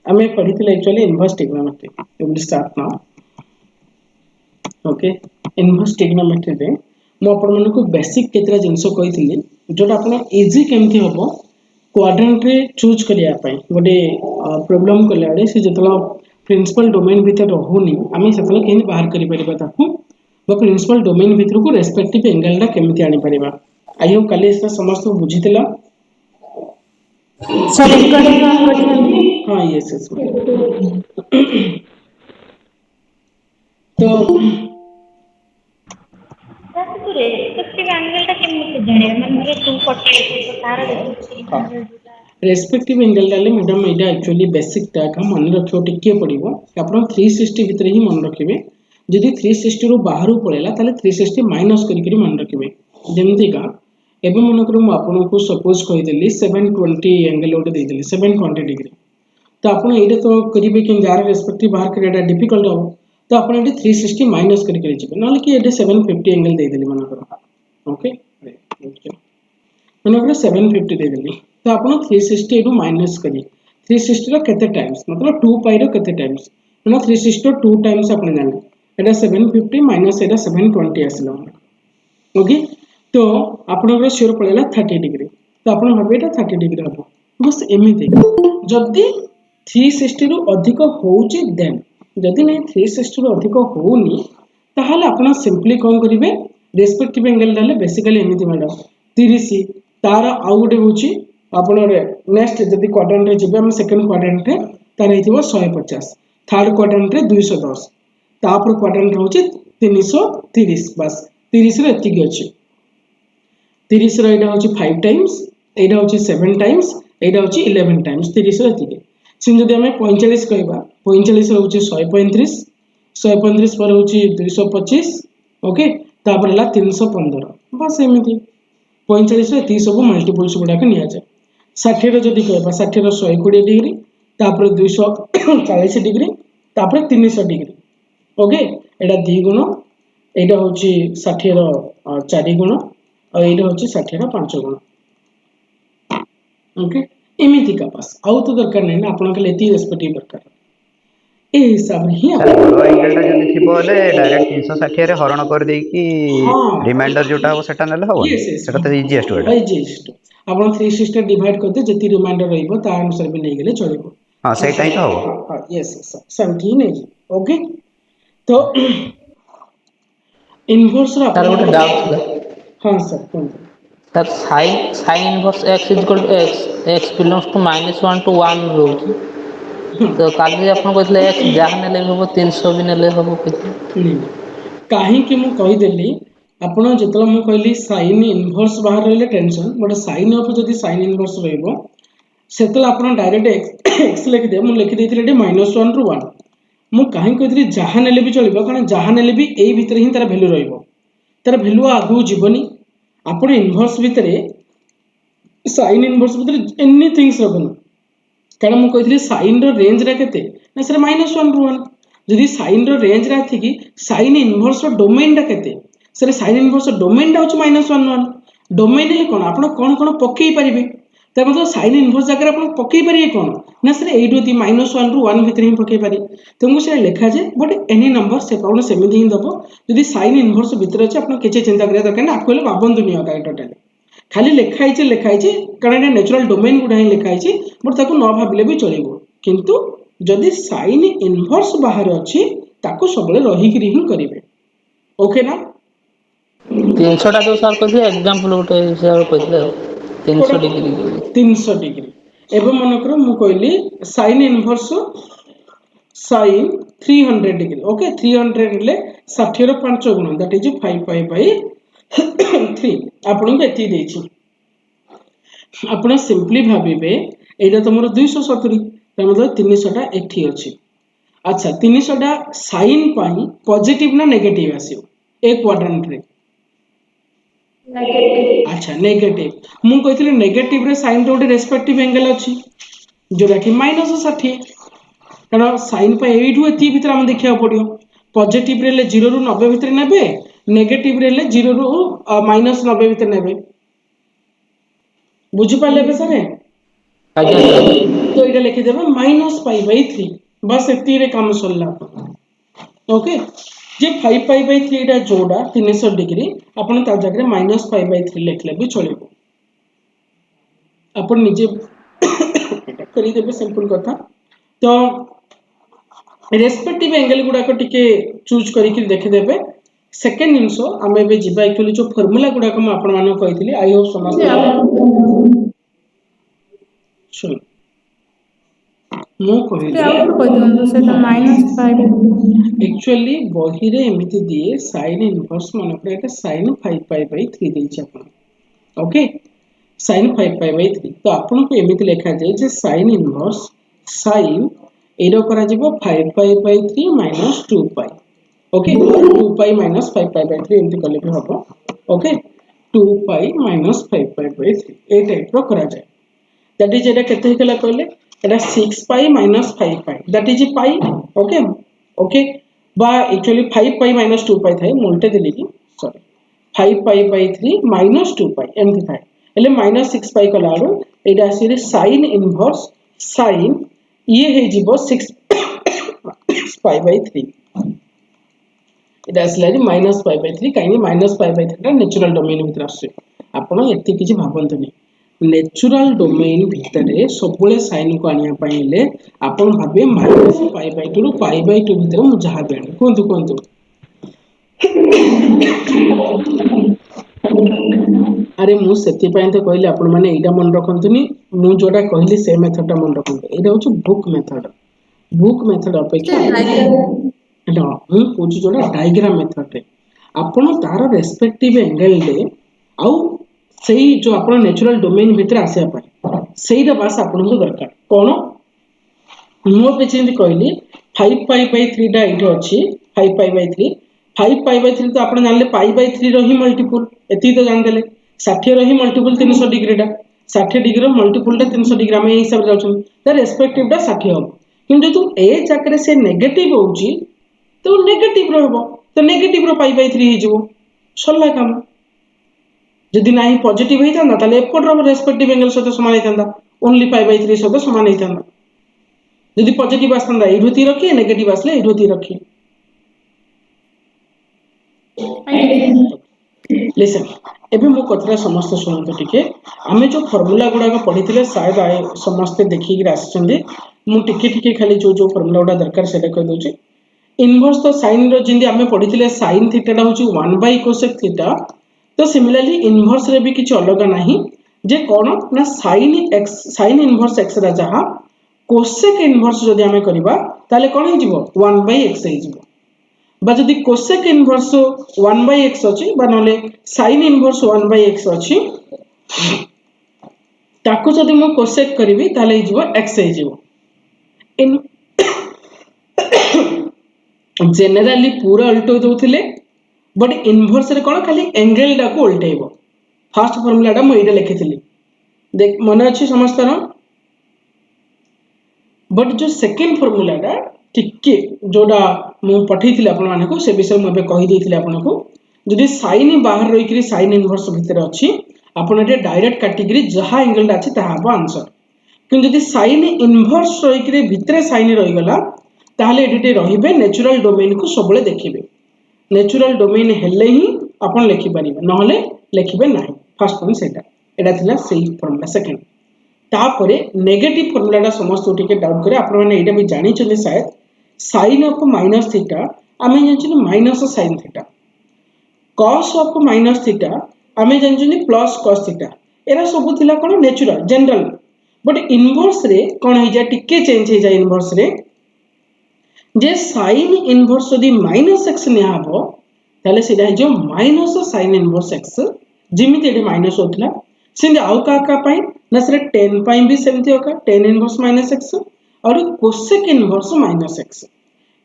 आम पढ़ी actually inverse trigonometry we will start now okay inverse trigonometry रे मु आपण मानक बेसिक केतरा जिंस कही जोटा आपण इजी केमती हम क्वाड्रेंट रे चूज करिया पई गोटे प्रॉब्लम कला बेले से जतला प्रिंसिपल डोमेन भीतर रहूनी आम से केमती बाहर करि परिबा ताकू प्रिंसिपल डोमेन भीतर को रेस्पेक्टिव एंगल टा केमती आनी परिबा आई होप काली इसका समस्त बुझीतिला सर रिकॉर्डिंग ऑन करछंती हां यस यस तो तो रेस्पेक्टिव एंगल टा केमते जाने माने 240 तो तार रेस्पेक्टिव एंगल जोटा रेस्पेक्टिव एंगल डाले मैडम एटा एक्चुअली बेसिक टाक हम मन रखियो टिके पड़िबो आपण 360 भीतर ही मन रखिबे जदि 360 रो बाहर पळेला ताले 360 माइनस करी मन रखिबे जेमति का एबे मन करू म आपन को सपोज कहि देली 720 एंगल ओटे दे देली 720 डिग्री तो आपण एटा तो करिबे कि जार रेस्पेक्टिव बाहर करेटा डिफिकल्ट हो तो आपण एटी 360 माइनस करी जिबे नले कि एटे 750 एंगल दे देली मन करू ओके मन करू 750 दे देली तो आपण 360 रो माइनस करी 360 रो केते टाइम्स मतलब 2 पाई रो केते टाइम्स मतलब 360 रो 2 टाइम्स आपण जाने एटा 750 माइनस एटा 720 आसलो ओके तो आपनकर श्योर पड़ेला 30 डिग्री तो आपण भाबे एटा 30 डिग्री हबो बस एमिति जदी 360 रो अधिक होउची देन जदी नै 360 रो अधिक होउनी ताहाले आपण सिंपली कोन करिवे रेस्पेक्टिव एंगल डाले बेसिकली एमिति मैडम 30 तार आउ गुटे होउची आपण रे नेक्स्ट जदी क्वाड्रेंट रे जिबे हम सेकंड क्वाड्रेंट रे तार हेतिबो 150 थर्ड क्वाड्रेंट रे 210 तापर क्वाड्रेंट होउची 330 बस 30 रे एतिकी अछि 30 रो एटा होउची 5 टाइम्स एटा होउची 7 टाइम्स एटा होउची 11 टाइम्स 30 रो एतिकी सिन जदी हमें 45 कहबा 45 होउची 135 135 पर होउची 225 ओके तापर हला 315 बस एमिति 45 रे 30 सब मल्टीपल्स गुडा के निया जाय 60 रो जदी कहबा 60 रो 120 डिग्री तापर 240 डिग्री तापर 300 डिग्री ओके एटा 2 गुण एटा होउची 60 रो 4 गुण और एटा होउची 60 रो 5 गुण ओके एमिति का पास आउ तो दरकार नै ना आपन के लेती रेस्पेक्टिव दरकार ए हिसाब ही सर बड़ एंगल टा जदी थिबो ले डायरेक्ट 360 रे हरण कर देई कि हां रिमाइंडर जोटा हो सेटा नेले हबो यस यस सेटा तो इजीएस्ट वेटा इजीएस्ट आपन 360 डिवाइड करते जति रिमाइंडर रहइबो ता अनुसार भी नै गेले चलिबो हां सेटा ही तो हबो हां यस यस समझी नै ओके तो इनवर्स रा सर गोटे डाउट था हां सर कोन sir sin inverse x equal to x belongs to -1 to 1 रोज तो काली अपन कहले x जहां नेले होबो 300 भी नेले होबो कहले काहे कि मु कहि देली आपण जेतला मु कहली sin इनवर्स बाहर रहले टेंशन बट sin ऑफ जदी sin इनवर्स रहइबो सेतला आपण डायरेक्ट x लिखि दे मु लिखि देथिले -1 टू 1 मु काहे कहथि जहां नेले भी चलिबो कारण जहां नेले भी एई भीतर ही तार वैल्यू रहइबो तार वैल्यू आगु जीवनी आपण इनवर्स भितरे sin इनवर्स भितरे एनीथिंग्स रखन कारण मु कहथि sin रो रेंज रा केते ना सर -1 टू 1 जदि sin रो रेंज रा थी कि sin इनवर्स रो डोमेन टा केते सर sin इनवर्स रो डोमेन टा होच -1 1 डोमेन ले कोन आपण कोन कोन पकेई परिबे त मतलब sin इनवर्स जगह आपण पकेई परिबे कोन ना सर एडो ती -1 टू 1 भितर ही पकेई पारि तुमको से लिखा जे बट एनी नंबर से आपण सेमिति ही दबो जदि sin इनवर्स भितर अछि आपण केचे चिंता करिया दरकार ना आपको बाबन दुनिया का टोटल खाली लिखाई छै कारण ए नेचुरल डोमेन गुडा ही लिखाई छै बट ताको न भाबिले भी चलिबो किंतु जदि sin इनवर्स बाहर अछि ताको सबले रही कि ही करिवे ओके ना 300 टा जो सर कहले एग्जांपल गोटे हिसाब कहले 300 डिग्री 300 डिग्री एबे मन करो मु कहली sin inverse sin 300 degree okay 300 ले 60 रो 5 गुण दैट इज 55/3 आपन को एती देछि आपण सिंपली भाबिबे एटा तमरो 270 त मतलब 300 टा एठी अछि अच्छा 300 टा sin पाई पॉजिटिव ना नेगेटिव आसियो एक क्वाड्रेंट रे नेगेटिव अच्छा नेगेटिव मु कहितले नेगेटिव रे sin रो रेस्पेक्टिव एंगल अछि जोरा कि -60 कारण sin पे एठू एती भीतर हम देखिया पड़ियो पॉजिटिव रे ले 0 रु 90 भीतर नेबे नेगेटिव रे ले 0 रु -90 भीतर नेबे बुझि पाले बे सर ଆଜ୍ଞା ସାର୍। तो ये लिखिदेवे -π/3 बस एति रे काम सरला ओके जे 5π/3 टा जोड़ा 300 डिग्री आपण ता जगह -π/3 लिखले भी चलिबो आपण निजे करी देबे सिंपल कथा तो रेस्पेक्टिव एंगल गुडा को टिके चूज करी कि देखि देबे सेकंड जिंस आमे बे जिबा एक्चुअली जो फार्मूला गुडा को आपण माने कहितली आई होप समझ सुन मु एक्चुअली बही रे एमिति दिए sin इनवर्स मन पर एटा sin 5π/3 देछि आपण ओके sin 5π/3 तो आपण को एमिति लिखा जाय जे sin इनवर्स sin एरो करा जिवो 5π/3 - 2π ओके 2π - 5π/3 एमिति कले भी हबो ओके 2π - 5π/3 ए टाइप रो करा जाय दैट इज एटा केते हिकला कहले एटा 6π - 5π that is pi okay okay बा एक्चुअली 5π - 2π थाए मोल्टे देली की सॉरी 5π/3 - 2π एमति थाए एले -6π कलारो एटा आसी sin इनवर्स sin ये हे जीवो 6π/3 एटा आसला -π/3 काहे -π/3 टा नेचुरल डोमेन भीतर आसे आपण एति किछि भाबंतनी नेचुरल डोमेन भितरे सबुले साइन को आनिया पाइले आपण भाबे -π/2 रु π/2 भितर मु जहा बेणी कोंतु कोंतु अरे मु सेति पय तो कहले आपण माने एटा मन रखंतुनी मु जोडा कहली से मेथड मन रखंतु एटा होछ बुक मेथड अपेक्षा एटा मु पूछ जोडा डायग्राम मेथड रे आपण तार रेस्पेक्टिव एंगल रे आउ सेही जो आपण नेचुरल डोमेन भीतर आसे पाए सेहीटा बास आपण को दरकार कोन मो पे जेंति कहली 5π/3 टा इठो अछि 5π/3 5π/3 तो आपण जानले π/3 रो ही मल्टीपल एति तो जान देले 60 रो ही मल्टीपल 300 डिग्री टा 60 डिग्री रो मल्टीपल टा 300 डिग्री हम ए हिसाब जाउछन त रेस्पेक्टिव टा 60 हो किंतु तू ए जाकरे से नेगेटिव होउची तो नेगेटिव रो हो तो नेगेटिव रो π/3 ही जबो सल्ला काम जदि नाही पॉजिटिव होई थांदा ताले एपट रो रेस्पेक्टिव एंगल सहित समान होई थांदा ओनली π/3 सहित समान होई थांदा जदि पॉजिटिव आसतांदा एढुती रखी नेगेटिव आसले एढुती रखी लिसन एबे मो कथरा समस्त सुनतो टिके आमे जो फार्मूला गुडा को पढिथिले शायद आए समस्त देखि कि आछंदी मु टिके टिके खाली जो फार्मूला गुडा दरकार सेटा कह दोची इनवर्स तो sin रो जिंदी आमे पढिथिले sin थीटा टा होची 1/cosec थीटा तो सिमिलरली इनवर्स रे भी किछ अलग नाही जे कोन ना sin इनवर्स x रा जहा cosec इनवर्स जदि हमें करबा ताले कोन हे जिवो 1/x हे जिवो बा जदि cosec इनवर्स 1/x अछि बा नले sin इनवर्स 1/x अछि ताको जदि मो cosec करबी ताले हे जिवो x हे जिवो इन जनरली पूरा उल्टो दोथिले बट इनवर्स रे कोन खाली एंगल डा को उल्टेइबो फर्स्ट फार्मूला डा म एटा लिखिथिली देख मन अछि समस्त न बट जो सेकंड फार्मूला डा टिके जोडा मु पठैथिले आपण माने को से विषय म बे कहि देथिले आपण को जदि sin बाहर रहि करी sin इनवर्स भीतर अछि आपण एटा डायरेक्ट कैटेगरी जहा एंगल डा अछि ताहा बा आंसर कि जदि sin इनवर्स रहि करी भीतर sin रहि गला ताहले एडिटे रहिबे नेचुरल डोमेन को सबले देखिबे नेचुरल डोमेन हेले ही आपण लिखि परिबे नहले लिखिबे नाही फर्स्ट पॉइंट सेटा एटा थिला सेही फार्मूला सेकंड तापरे नेगेटिव फार्मूला डा समस्त टिके डाउट करे आपण माने एटा भी जानि चले शायद sin ऑफ माइनस थीटा आमे जानछि minus sin theta cos of minus theta आमे जानछि प्लस cos थीटा एरा सब थिला कोन नेचुरल जनरल बट इनवर्स रे कोन हे जा टिके चेंज हे जा इनवर्स रे जे sin इनवर्स यदि -x निया हबो ताले सेटा हे जो माइनस sin इनवर्स x जिमिति एडी माइनस होतला सिंदे आउ का पई ना से tan पई भी सेमति होका tan इनवर्स -x और cosec इनवर्स -x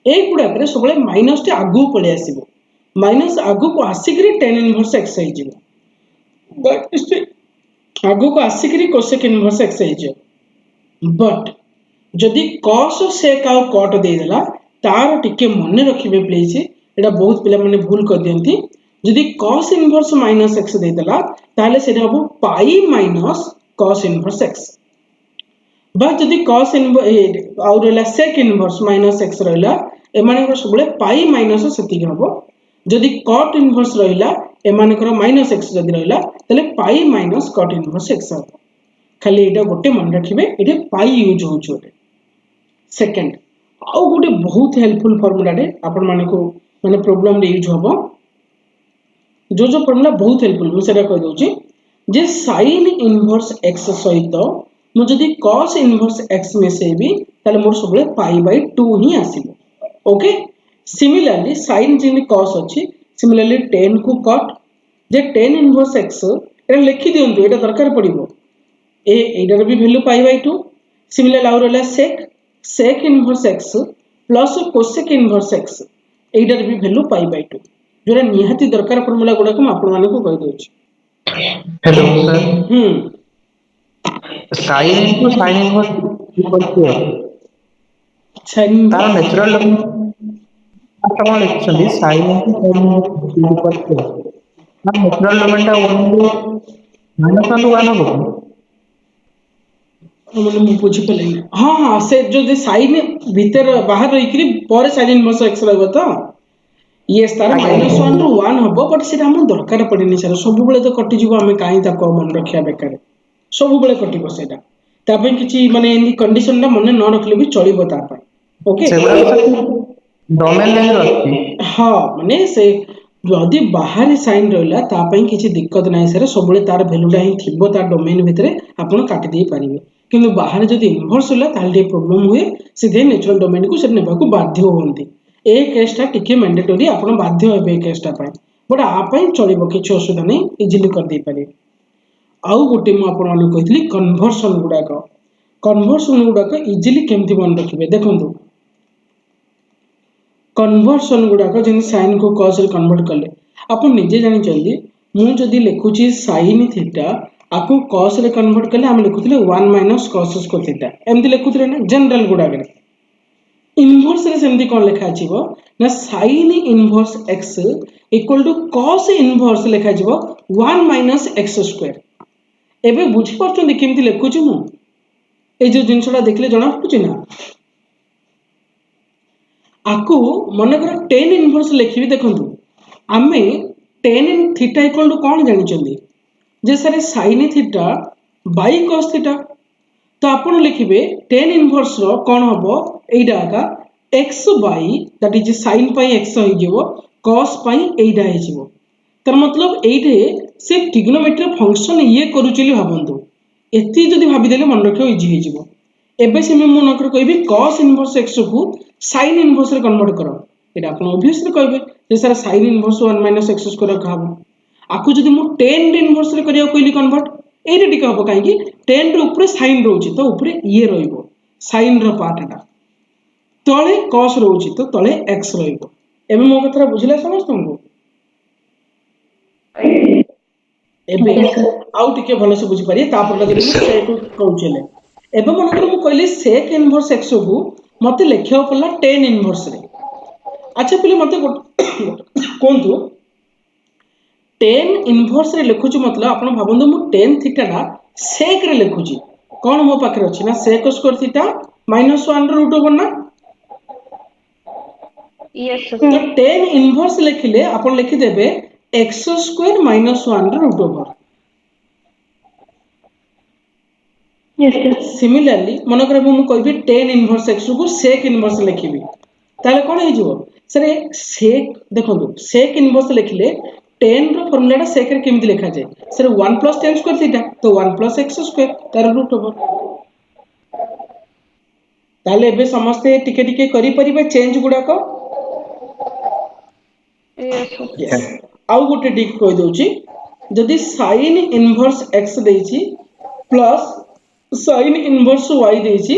ए गुडा करे सबले माइनस टे आगु पळे आसीबो माइनस आगु को आसीकरी tan इनवर्स x हे जिवो बट इस आगु को आसीकरी cosec इनवर्स x हे जिवो बट जदि cos sec आ cot दे देला तार टिके मन रखिबे प्लीज एटा बहुत पिला माने भूल कर दियंती जदि cos इनवर्स -x दे देला ताले सेटा हबो पाई माइनस cos इनवर्स x बा जदि cos आउ रहा sec इनवर्स माइनस x रहा एमानकर सब पाई माइनस सेति हबो जदि cot इनवर्स रहा एमानकर माइनस x जदि रहा तले pi minus cot inverse x हबो खाली एटा गोटे मन रखिबे एटे पाई यूज होउछ सेकंड आउ गोटे बहुत हेल्पफुल फार्मूला रे आपण माने को माने प्रॉब्लम रे यूज हबो जो फार्मूला बहुत हेल्पफुल मु सेटा कह दोची जे sin इनवर्स x सहित मु जदि cos इनवर्स x मिसेबी ताले मोर सबले पाई बाय 2 ही आसीबो ओके सिमिलरली sin जिन cos अछि सिमिलरली tan को cot जे tan इनवर्स x एटा लिखि दियंतु एटा दरकार पड़िबो एटार भी वैल्यू पाई बाय 2 सिमिलर आउ रहला sec inverse x plus cosec inverse x एटार भी वैल्यू पाई बाय 2 जोरा निहाती दरकार फार्मूला गुडा को आपण माने को कहि दोछि hello sir sine into sine inverse equal to तार नेचुरल कौन लिखुଛନ୍ତି sine into sine inverse equal to तार नेचुरल डोमेन टा 1 ରୁ -1 ରୁ 1 हबो मतलब मु बुझी पले हां हां से जो साइन भीतर बाहर रही करी पर साइन इनवर्स x रहबो तो यस तार -1 ରୁ 1 हबो बट सेटा हम दरकार पड़ेनी सर सब बेले तो कटि जीवो हमें काई ताको मन रखिया बेकार सब बेले कटिबो सेटा ता पे किछि माने इन कंडीशन ना मन न रखले भी चलिबो ता पे ओके डोमेन रे रहती हां माने से जदि बाहर साइन रहला ता पे किछि दिक्कत नाही सर सब बेले तार वैल्यूटा ही थिबो तार डोमेन भितरे आपण काटि देई परिबे किंतु बाहर जदि इनवर्स होला ताले प्रॉब्लम हुए सीधे नेचुरल डोमेन को से नेबा को बाध्य होंती ए केसटा टिके मैंडेटरी आपण बाध्य हेबे केसटा पाई बट आ पाई चलिबो किछि असुविधा नै इजीली कर दे पारे आउ गोटे मु आपण माने कहितली कन्वर्सन गुडा को इजीली केमति मन रखिबे देखंतु कन्वर्सन गुडा को जेन sin को cos रे कन्वर्ट करले आपण निजे जानि चंदी मु जदि लिखुची sin थीटा आकु cos रे कन्वर्ट करले हम लिखुतले 1 - cos स्क्वायर थीटा एमति लिखुतले ना जनरल गुडा करे इनवर्स रे सेमति कोन लिखा छिबो ना sin inverse x equal to cos inverse लिखा छिबो 1 - x स्क्वायर एबे बुझी परछन केमति लिखुची मु ए जो जिंसडा देखले जणा पडुची ना आकु मन कर tan इनवर्स लिखिबी देखंतु आमे tan in theta equal to कोन जानि चंदी जे सारे sin theta by cos theta तो आपण लिखिबे tan इनवर्स रो कोन हबो एइडा का x by that is sin pi x होई जेबो cos पाई एइडा होई जेबो तर मतलब एइठे से ट्रिग्नोमेट्री फंक्शन ये करूचिली भाबंतु एति जदि भाबी देले मन रखियो इजी होई जेबो एबे से मैं नकर कहबी cos इनवर्स x को sin इनवर्स रे कन्वर्ट करो एटा आपण ऑब्वियसली कहबे जे sir sin inverse 1 - x square कहबो आकु जदि मु tan इनवर्स रे करिया कहली कन्वर्ट एरे टिक हबो काहे कि tan रे ऊपर sin रहउची तो ऊपर ये रहइबो sin रो पार्टटा तळे cos रहउची तो तळे x रहइबो एबे मो कथरा बुझिला समझ तुमको एबे आउ टिके भलो से बुझी पारी तापर लगे मु सेक कहउचले एबे मनकर मु कहली sec इनवर्स x को मते लेखियो पड़ला tan इनवर्स रे अच्छा पहिले मते कोंतु tan इनवर्स रे लिखुची मतलब आपण भाबंदु मु tan थीटा ना sec रे लिखुची कोन मो पाखरे अछि ना sec स्क्वायर थीटा -1 रो रूट ओवर ना यस तो tan इनवर्स लिखिले आपण लिखि देबे x स्क्वायर -1 रो रूट ओवर यस सिमिलरली मन कर मु कहबी tan इनवर्स x को sec इनवर्स लिखिबी ताले कोन हे जिवो सर sec देखंतु sec इनवर्स लिखिले tan रो फार्मूलाटा sec रे केमति लिखा जाय सर 1 + tan स्क्वायर थीटा तो 1 + x स्क्वायर तार रूट ओवर ताले एबे समस्त टिके टिके करि परिबे चेंज गुडा को यस आउ गोटे टिक कहि दोची जदि sin इनवर्स x देछि प्लस sin इनवर्स y देछि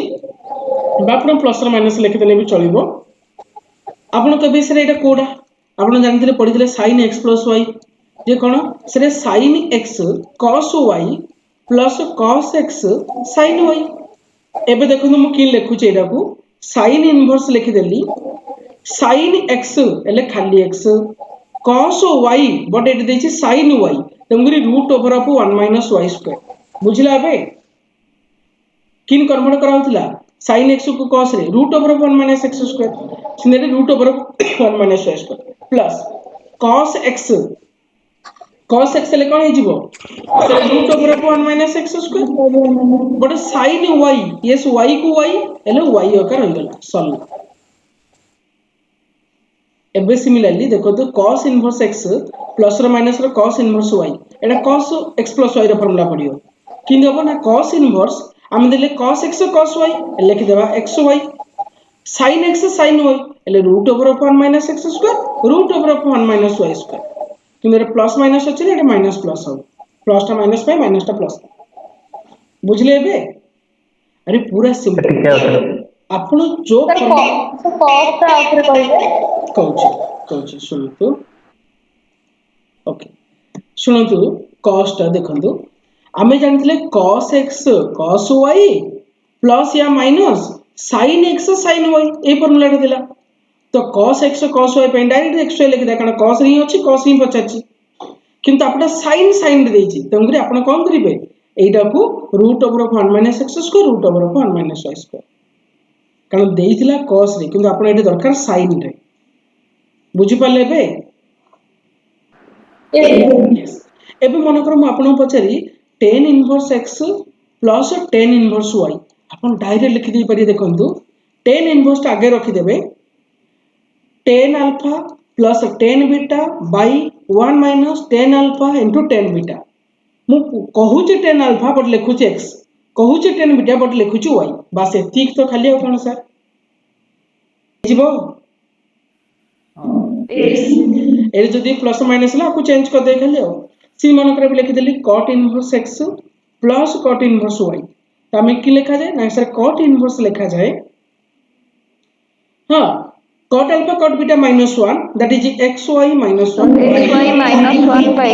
बापन प्लस और माइनस लिखि देले भी चलिबो आपण कबे सर एटा कोडा आपण जानथिले पढिथिले sin x + y जे कोन sir sin x cos y plus cos x sin y एबे देखु मु कि लिखु छी एटा को sin इनवर्स लिखि देली sin x एले खाली x cos y बट एट देछि sin y तंगरी root over of 1 - y square बुझिला बे किन कन्वर्ट कराउतिला sin x को cos रे √(1 - x²) सिनेरे √(1 - y² plus cos x ले कोन हे जिवो से √(1 - x²) but sin y yes y को y एले y आकार हो गला सॉल्व एबे सिमिलरली देखो तो cos inverse x plus rho minus rho cos inverse y एटा cos x प्लस y रो फार्मूला पडियो किन हबो ना cos इनवर्स हम देले cos x cos y लिखि देबा xy sin x sin y एले √(1 - x²) √(1 - y²) किन रे प्लस माइनस अछि एटा माइनस प्लस हो प्लस टा माइनस पे माइनस टा प्लस बुझले एबे अरे पूरा सिंपल ठीक है आपण जो सर कॉस्ट आउथरे कहबे कहूँ शुणु ओके शुणु कॉस्ट देखु आमे जानथिले cos x cos y plus या minus sin x sin y ए फार्मूला दिला तो cos x cos y पे डायरेक्ट x लिखि दे कारण cos री अछि cos री पचाछि किंतु आपटा sin देछि तंगरी आपण कोन करिवे एइडा को √(1 - x²) √(1 - y²) कारण देइथिला cos रे किंतु आपण एटे दरकार sin रे बुझी पाले बे यस एबे मन कर म आपन पचारी tan inverse x plus tan inverse y आपण डायरेक्ट लिखि दे पारि देखंतु tan इनवर्स आगे रखि देबे tan alpha plus tan beta by 1 minus tan alpha into tan beta मु कहूची tan अल्फा बट लिखुची x कहूची tan बीटा बट लिखुची y बस एतिक तो खाली हो कोन सर जीवो ए जदी प्लस माइनस ला को चेंज कर दे खाली हो सी मन करे लिखि देली cot inverse x plus cot inverse y त हमें की लिखा जाए ना सर cot इनवर्स लिखा जाए हां cot alpha cot beta -1 that is xy -1 xy -1 by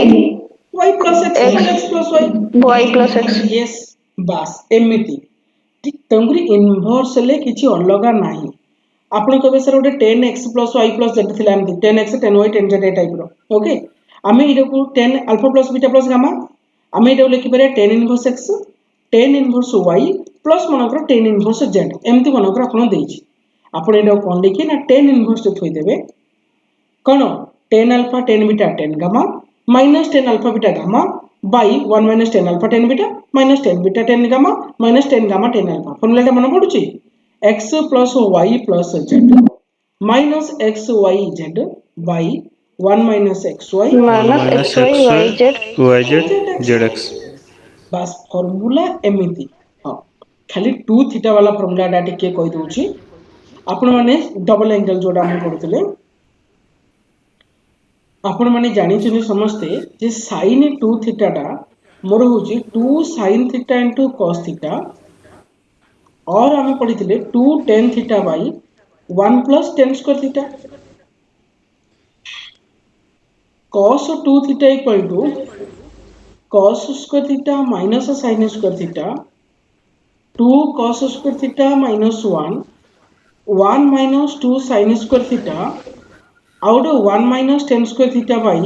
y plus x plus y plus x yes बस एमिति ठीक तंगरी इनवर्स ले किछि अलगा नाही आपण कबे सर ओटे 10x plus y plus z थिला एमति 10x 10y 10z टाइप रो ओके आमे इडो को 10 alpha plus beta plus gamma आमे इडो लिखि पारे 10 inverse x 10 inverse y plus मनकर 10 इनवर्स z एमति मनकर आपण देछि आपण इडो कोन लिखि ना 10 इनवर्स थोइ देबे कोन 10 alpha 10 beta 10 gamma minus 10 alpha beta gamma by 1 minus 10 alpha 10 beta minus 10 beta 10 gamma minus 10 gamma 10 alpha formula टा मन पडुची x plus y plus z minus x y z by 1 minus xy minus xy yz zx बस formula एमिति हां खाली 2 theta वाला formula डा टिके कहि दोची आपण माने डबल एंगल जोडा हम पडुतले आपण माने जानि छिनि समस्ते जे sin 2 थीटा टा मोर होची 2 sin theta into cos theta और हमें पढिथिले 2 tan थीटा by 1 plus tan square theta cos 2 theta equal to cos square theta minus sin square theta 2 cos square theta minus 1 minus 2 sin square theta out of 1 minus tan square theta by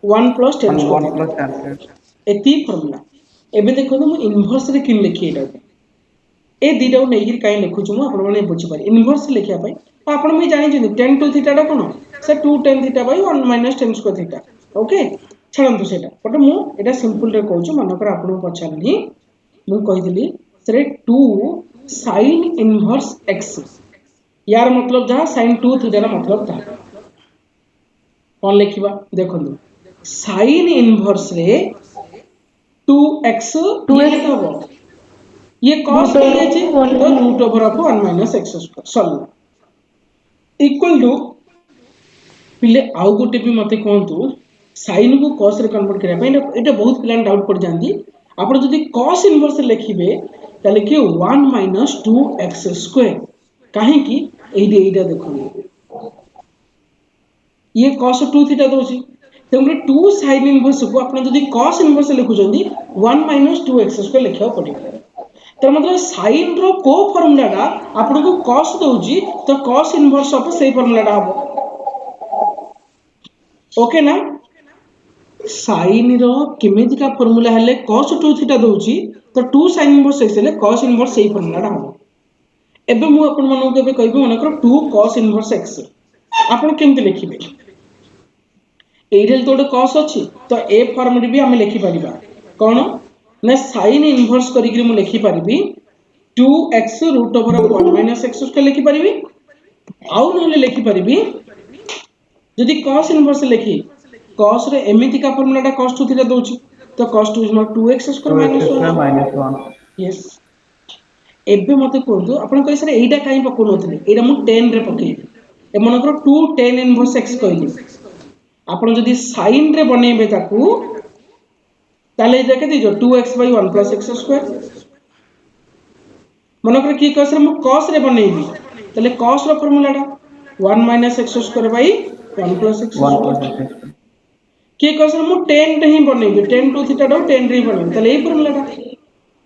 1 plus tan square theta एती formula एबे देखो हम inverse रे किन लिखि एटा ए दीटा नै गिर काई लिखु छु आपण माने बुझि पारे इनवर्स लिखिया पई आपण भी जानि छि tan 2 थीटा टा कोन से 2 tan थीटा by 1 minus tan square theta okay छलंतु सेटा बट मु एटा सिंपल रे कहू छु मन कर आपण पछारनी मु कहि दिली से 2 sin इनवर्स x यार मतलब जहां sin 2 थीटा रा मतलब था कौन लिखिबा देखंतु sin इनवर्स रे 2x ये हबो ये cos होय अछि तो √(1 - x²) सॉल्व इक्वल टू पिले आउ गोटे भी मते कोंतु sin को cos रे कन्वर्ट करिया पय एटा बहुत पिलान डाउट पड़ जांदी आपण जदी cos इनवर्स लिखिबे त लिखियो 1 - 2x² काहे कि एइडा देखो ये cos 2 थीटा दोची तंगरे 2 sin इनवर्स को आपण जदी cos इनवर्स लिखुचंदी 1 - 2x² लिखिया पडिबो तर मतलब sin रो को फार्मूला रा आपण को cos दोची तो cos इनवर्स ऑफ सेही फार्मूला रा हबो ओके ना sin रो किमिति का फार्मूला हले cos 2 थीटा दोची तो 2 sin inverse x हेले cos inverse सेही फॉर्मूलाटा हम एबे मु आपन मानू के कहबे मन कर 2 cos inverse x आपन केमते लिखिबे एइरेल तो cos अछि तो ए फॉर्म रे भी हम लिखि परिबा कोन ना sin inverse करिकरी मु लिखि परिबी 2x root over 1 minus x उसके लिखि परिबी आउ नले लिखि परिबी जदि cos inverse लिखि cos रे एमिति का फॉर्मूलाटा cos 2 थीटा दोछि तो cos 2 is not 2x square minus 1 -1 yes एबे मते कोंदु आपण कहि सर एइटा काई पको नथले एइटा मु 10 रे पकेबी ए मनकर 2 tan inverse x कहली आपण जदि sin रे बनेबे ताकू ताले एटा के दिजो 2x by 1 plus x square मनकर की कसर मु cos रे बनेबी ताले cos row फार्मूलाटा 1 minus x square by 1 plus x square की कसर मु 10 रे ही बनेबी 10 2 थीटा डो 10 रे बनेबी ताले ए फार्मूलाटा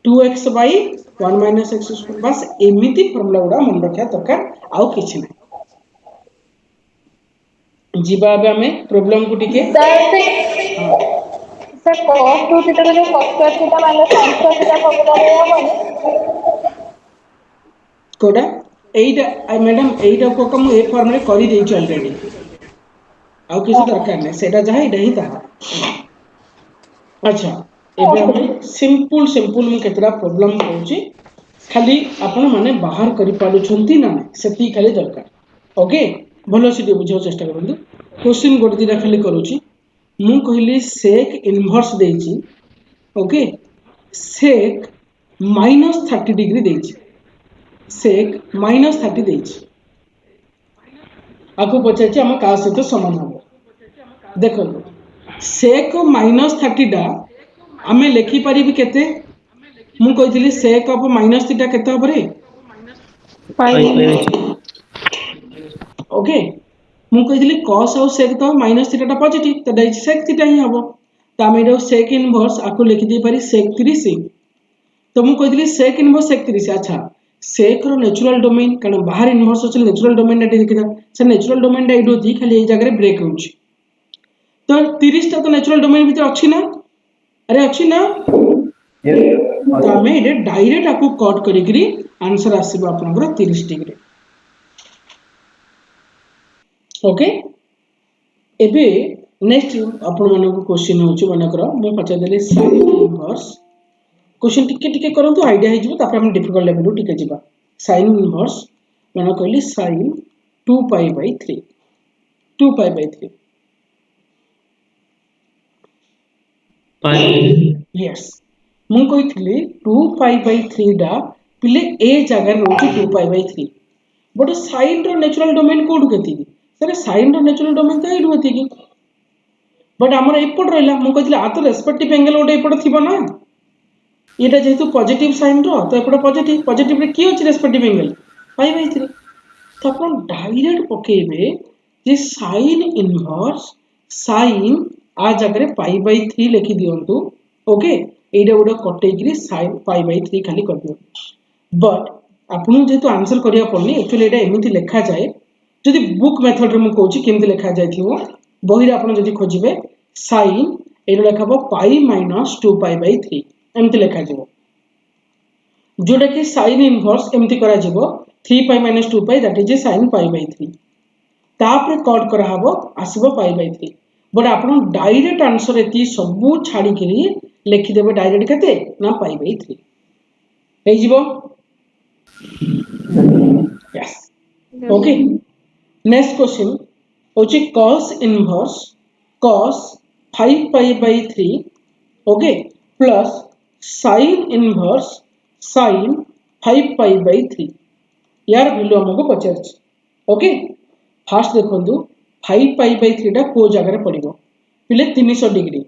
2x by 1 minus x square बस एमिति फार्मूला गुडा मन रखा दरकार आउ किछि नै जीवा बे हमें प्रॉब्लम को टिके सर cos 2 थीटा जो cos square theta minus sin square theta formula रे हबनी कोडा एइटा मैडम एइटा को कम ए फॉर्म रे करि देइ छ ऑलरेडी आउ किछि दरकार नै सेटा जहा एटा ही ताहा अच्छा एबे हम सिंपल मु केतरा प्रॉब्लम कहूची खाली आपण माने बाहर करि पालु छंती ना सेती खाली दरकार ओके भलो से बुझो चेष्टा करंतु क्वेश्चन गोटे दिना खाली करूची मु कहली sec इनवर्स देइची ओके sec -30 डिग्री देइची sec -30 देइची आको पछाची हम का सहित समान हो देखो sec -30 डा हमें लिखि परिबी केते मु कहितली sec ऑफ -θ केते हबरे ओके मु कहितली cos और sec तो -θ टा पॉजिटिव तो दैट sec θ ही हबो त हम एडो sec इनवर्स आको लिखि दे पारी sec 3c तो मु कहितली sec इनवर्स sec 3c अच्छा sec रो नेचुरल डोमेन कारण बाहर इनवर्स अछि नेचुरल डोमेन रे देखिदा से नेचुरल डोमेन रे एडो दी खाली ए जगह रे ब्रेक होउची तो 30 टा तो नेचुरल डोमेन भीतर अछि ना अरे अछि ना तो हमें एडे डायरेक्ट आको कट करिकरी आंसर आसीबो आपनकर 30 डिग्री ओके एबे नेक्स्ट आपण मानको क्वेश्चन होउची मनकर मु पचा देले sin इनवर्स क्वेश्चन टिके करंतु आईडिया हे जिवो तापर हम डिफिकल्ट लेवल टिके जिबा sin इनवर्स मन कहली sin 2 pi by 3 2 pi by 3 yes मु कहितली 2 pi by 3 डा पिले ए जगह रोची 2 pi by 3 बट sin रो नेचुरल डोमेन कोड केती सर sin रो नेचुरल डोमेन त एडु होती की बट हमर एपड रहला मु कहितली आ तो रेस्पेक्टिव एंगल ओटे एपड थिबो ना एटा जेतु पॉजिटिव साइन रो तो एपड पॉजिटिव रे की अछि रेस्पेक्टिव एंगल pi by 3 तो अपन डायरेक्ट पकेबे जे sin इनवर्स sin आ जगह रे pi by 3 लिखि दियंतु ओके एटा गोडा कटेगिरी sin pi by 3 खाली कर दियो बट आपन जेतु आंसर करिया पड़नी एक्चुअली एटा एमिति लिखा जाय जदि बुक मेथड रे मु कहूची केमति लिखा जाय थिवो बही रे आपन जदि खोजिबे sin Etah लिखाबो pi minus 2 pi by 3 एमति लिखा जिवो जोटा कि sin इनवर्स एमति करा जिवो 3 pi minus 2 pi that is sin pi by 3 तापर कट करा हबो आसीबो pi by 3 बट आपन डायरेक्ट आंसर एती सब छाडी केली लिखि देबे डायरेक्ट केते ना pi by 3 हे जिवो यस ओके नेक्स्ट क्वेश्चन होची cos इनवर्स cos 5 pi by 3 okay plus sin inverse sin 5 pi by 3 यार वैल्यू हमको पचारछ ओके फास्ट देखंतु 5 pi by 3 टा को जगह रे पड़िबो पिले 300 डिग्री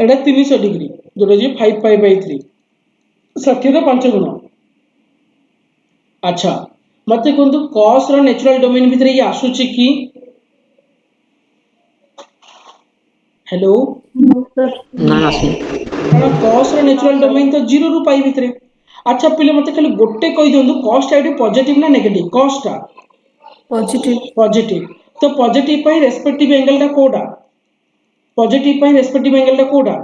एटा 300 डिग्री जोटा जे 5 pi by 3 60 रो 5 गुण अच्छा मते कोंतु cos रो नेचुरल डोमेन भीतर ये आसुची की हेलो ना आसी कारण cos रो नेचुरल डोमेन तो 0 रु पाई भीतर अच्छा पिले मते खाली गोटे कहि दंतु cos टा एटी पॉजिटिव ना नेगेटिव cos टा पॉजिटिव तो पॉजिटिव पाई रेस्पेक्टिव एंगल टा कोडा पॉजिटिव पाई रेस्पेक्टिव एंगल टा कोडा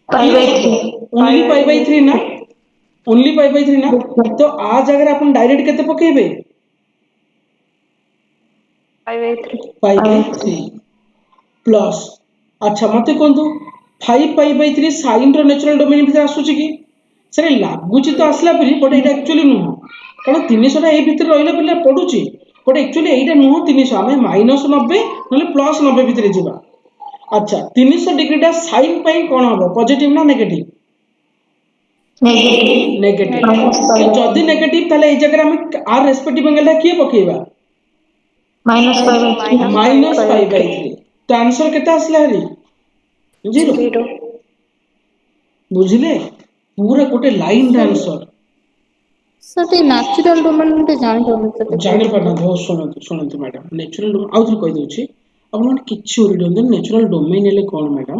ओनली पाई बाई 3 ना ओनली पाई बाई 3 ना तो आ जगह अपन डायरेक्ट केते पकेबे पाई बाई 3 प्लस अच्छा मते कोंतु 5 पाई बाई 3 sin रो नेचुरल डोमेन भितर आसुची कि सर लागुची तो आसला परी बट एटा एक्चुअली नुह कारण 300 टा ए भितर रहिला पिला पडुची बट एक्चुअली एटा नुह 300 हमें -90 नले +90 भितर जिबा अच्छा 300 डिग्री टा sin पई कोन हबो पॉजिटिव ना नेगेटिव नेगेटिव तो जदी नेगेटिव ताले ए जगह हम आर रेस्पेक्टिव एंगल टा किए पकेबा -5/3 तो आंसर केते आसला हरी 0 बुझिले पूरा गोटे लाइन रा आंसर सर नेचुरल डोमेन में जान जानि पाना हो सुनंतु मैडम नेचुरल डोमेन आउथर कहि दोछि अपन मन किछि ओरि डोन नेचुरल डोमेन हेले कोन मैडम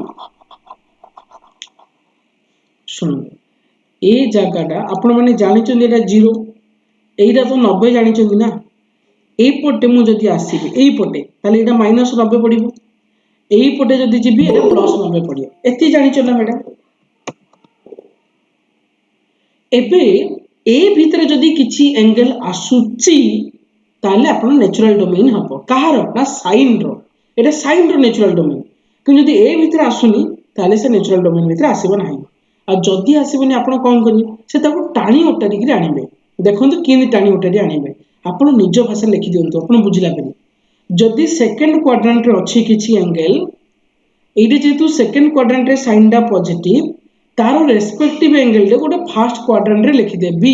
सुन ए जगहटा आपण माने जानि चंदी एटा 0 एइटा तो 90 जानि चंदी ना एई पटे मु जदी आसीबी एई पटे ताले एटा -90 पडिबो एई पटे जदी जिबी एटा +90 पडियो एति जानि चला मैडम एबे ए भितर जदी किछि एंगल आसुची ताले आपण नेचुरल डोमेन हबो कहार ना साइन रो एटा साइन रो नेचुरल डोमेन कि जदी ए भितर आसुनी ताले से नेचुरल डोमेन भितर आसीबो नाही आ जदी आसीबोनी आपण कोन करी से ताको टाणी ओटारी कि आनिबे देखंतु किनि टाणी ओटारी आनिबे आपण निज भाषा लिखि दियंतु आपण बुझिला परी जदी सेकंड क्वाड्रेंट रे अछि किछि एंगल एइटे जेतु सेकंड क्वाड्रेंट रे साइन डा पॉजिटिव तारो रेस्पेक्टिव एंगल रे गोटे फर्स्ट क्वाड्रेंट रे लिखि देबी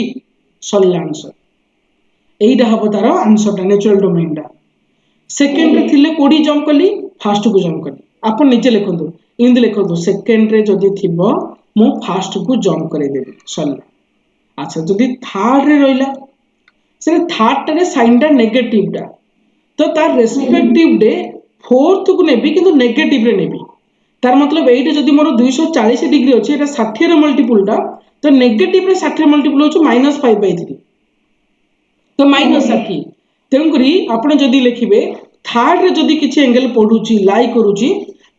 सॉल्व आंसर एइटा हबो तारो आंसर टा नेचुरल डोमेन टा सेकंड रे थिले कोडी जंप कली फर्स्ट को जंप कली आपण निजे लिखंतु इंदे लिखंतु सेकंड रे जदी थिबो मु फर्स्ट को जंप करे देबी सॉल्व अच्छा जदी थर्ड रे रहिला से थर्ड रे साइन टा नेगेटिव टा तो तार रेस्पेक्टिव डे फोर्थ को नेबी किंतु नेगेटिव रे नेबी तार मतलब एइटे जदी मोर 240 डिग्री अछि एटा 60 रे मल्टीपल टा तो नेगेटिव रे 60 रे मल्टीपल होछु -5/3 तो -60 तेन करी आपण जदी लिखिबे थर्ड रे जदी किछि एंगल पडुची लाई करूची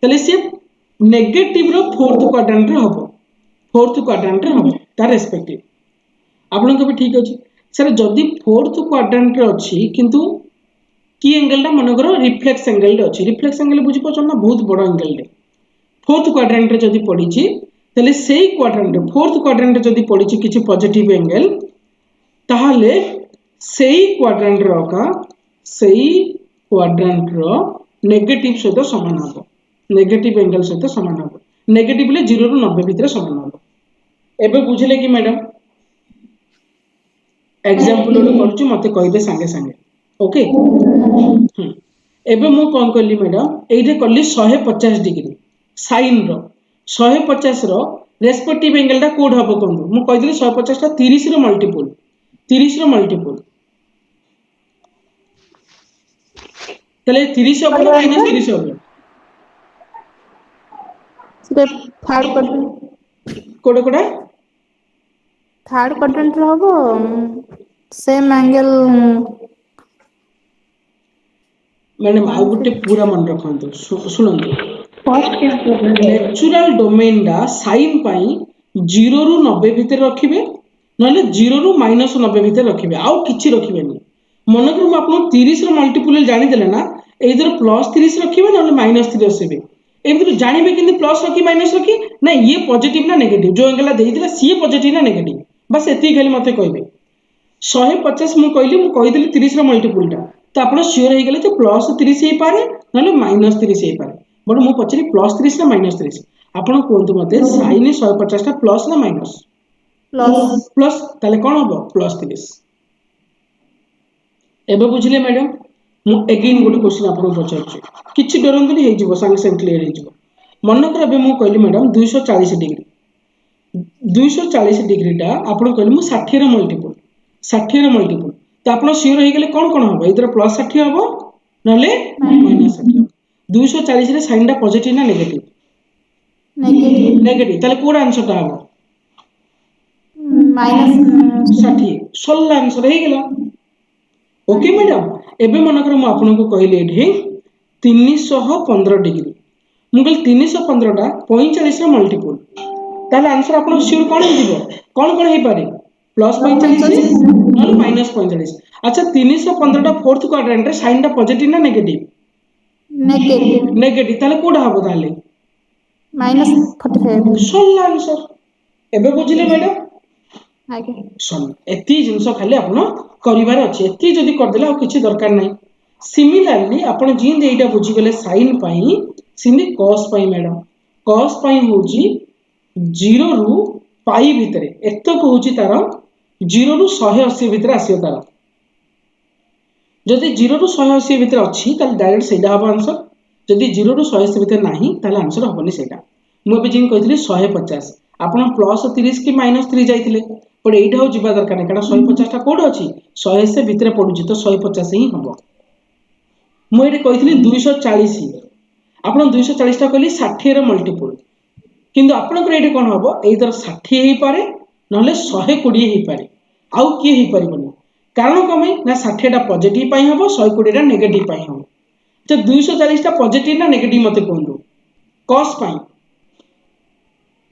तले से नेगेटिव रो फोर्थ क्वाड्रेंट रे हबो तार रेस्पेक्टिव आपण को भी ठीक अछि सर जदी फोर्थ क्वाड्रेंट रे अछि किंतु की एंगल टा मन करो रिफ्लेक्स एंगल रे अछि रिफ्लेक्स एंगल बुझी पछन ना बहुत बड़ एंगल रे फोर्थ क्वाड्रेंट रे जदी पडिची तले सेही क्वाड्रेंट रे फोर्थ क्वाड्रेंट रे जदी पडिची किछि पॉजिटिव एंगल ताहाले सेही क्वाड्रेंट रो नेगेटिव सहित समान हबो नेगेटिव एंगल सहित समान हबो नेगेटिव ले 0 ରୁ 90 भितर समान हबो एबे बुझिले कि मैडम एग्जांपल ओडे करछु मते कहिबे संगे संगे ओके एबे मु कोन करली मैडम एइटे करली 150 डिग्री साइन रो 150 रो रेस्पेक्टिव एंगल टा कोड हबो कोन मु कहि दिली 150 टा 30 रो मल्टीपल तले 30 हबो ना -30 हबो सिर्फ थर्ड क्वाड्रेंट कोडा थर्ड क्वाड्रेंट रे हबो सेम एंगल मैडम आउ गुटे पूरा मन रखंतु सुनंतु फर्स्ट नेचुरल डोमेन डा साइन पाई 0 ରୁ 90 भितर रखिबे नले 0 ରୁ -90 भितर रखिबे आउ किछि रखिबेनी मन कर म आपन 30 रो मल्टीपल जानि देले ना एइदर +30 रखिबे नले -30 रखिबे एमिति जानिबे किंतु प्लस रखी माइनस रखी ना ये पॉजिटिव ना नेगेटिव जो एंगल देइदिला सी पॉजिटिव ना नेगेटिव बस एति खाली मते कहबे 150 मु कहि दिली 30 रो मल्टीपल टा तो आपण श्योर हे गेले जे +30 हे पारे नले -30 हे पारे बट मु पछरी +30 ना -30 आपण कोंतु मते sin 150 टा प्लस ना माइनस प्लस ताले कोन होबो +30 एबे बुझिले मैडम मु अगेन गोटे क्वेश्चन आपन पचारछि किछि डरंतुनी हे जिवो संग संग क्लियर हे जिवो मन कर अबे मु कहली मैडम 240 डिग्री टा आपन कहली मु 60 रो मल्टीपल तो आपन श्योर हे गेले कोन होबो इधर +60 होबो नले -60 240 रे साइन टा पॉजिटिव ना नेगेटिव ताले कोड आंसर टा होबो -60 सोल आंसर हे गेला ओके मैडम एबे मन कर मु आपन को कहली एठी 315 डिग्री मु कहली 315 टा 45 रो मल्टीपल ताले आंसर आपण सियोर कोन दिबो कोन हे पारे +45 नले -45। अच्छा 315 टा फोर्थ क्वाड्रेंट रे साइन टा पॉजिटिव ना नेगेटिव नेगेटिव नेगेटिव ताले कोडा हबो ताले -45 सल्ला आंसर एबे बुझिले मैडम आगे सन एती जिंस खाली आपण करिवार अछि एती जदी कर देला किछि दरकार नै सिमिलरली आपण जिन एटा बुझि गेले साइन पई सिमी cos पई मैडम cos पई होजी 0 रु पाई भितरे एतक होजी तार 0 रु 180 भितरे आसीयो तार जदि 0 रु 180 भितरे अछि ताल डायरेक्ट सेडा हबो आंसर जदि 0 रु 180 भितरे नाही ताल आंसर हबोनी सेडा मु बे जिन कहितली 150 आपण +30 कि -3 जाइतिले पण एइटा हो जिबा दरकार नै कारण 150 टा कोड अछि 180 भितरे पडुची तो 150 ही हबो मु एटे कहितली 240 आपण 240 टा कहली 60 रो मल्टीपल किंतु आपनकर एटे कोन हबो एइदर 60 ही पारे नले 120 ही पारे आउ की ही परिबनी कारण कमे ना 60 टा पॉजिटिव पाई हबो 120 टा नेगेटिव पाई हबो तो 240 टा पॉजिटिव ना नेगेटिव मते कोंदो cos पाई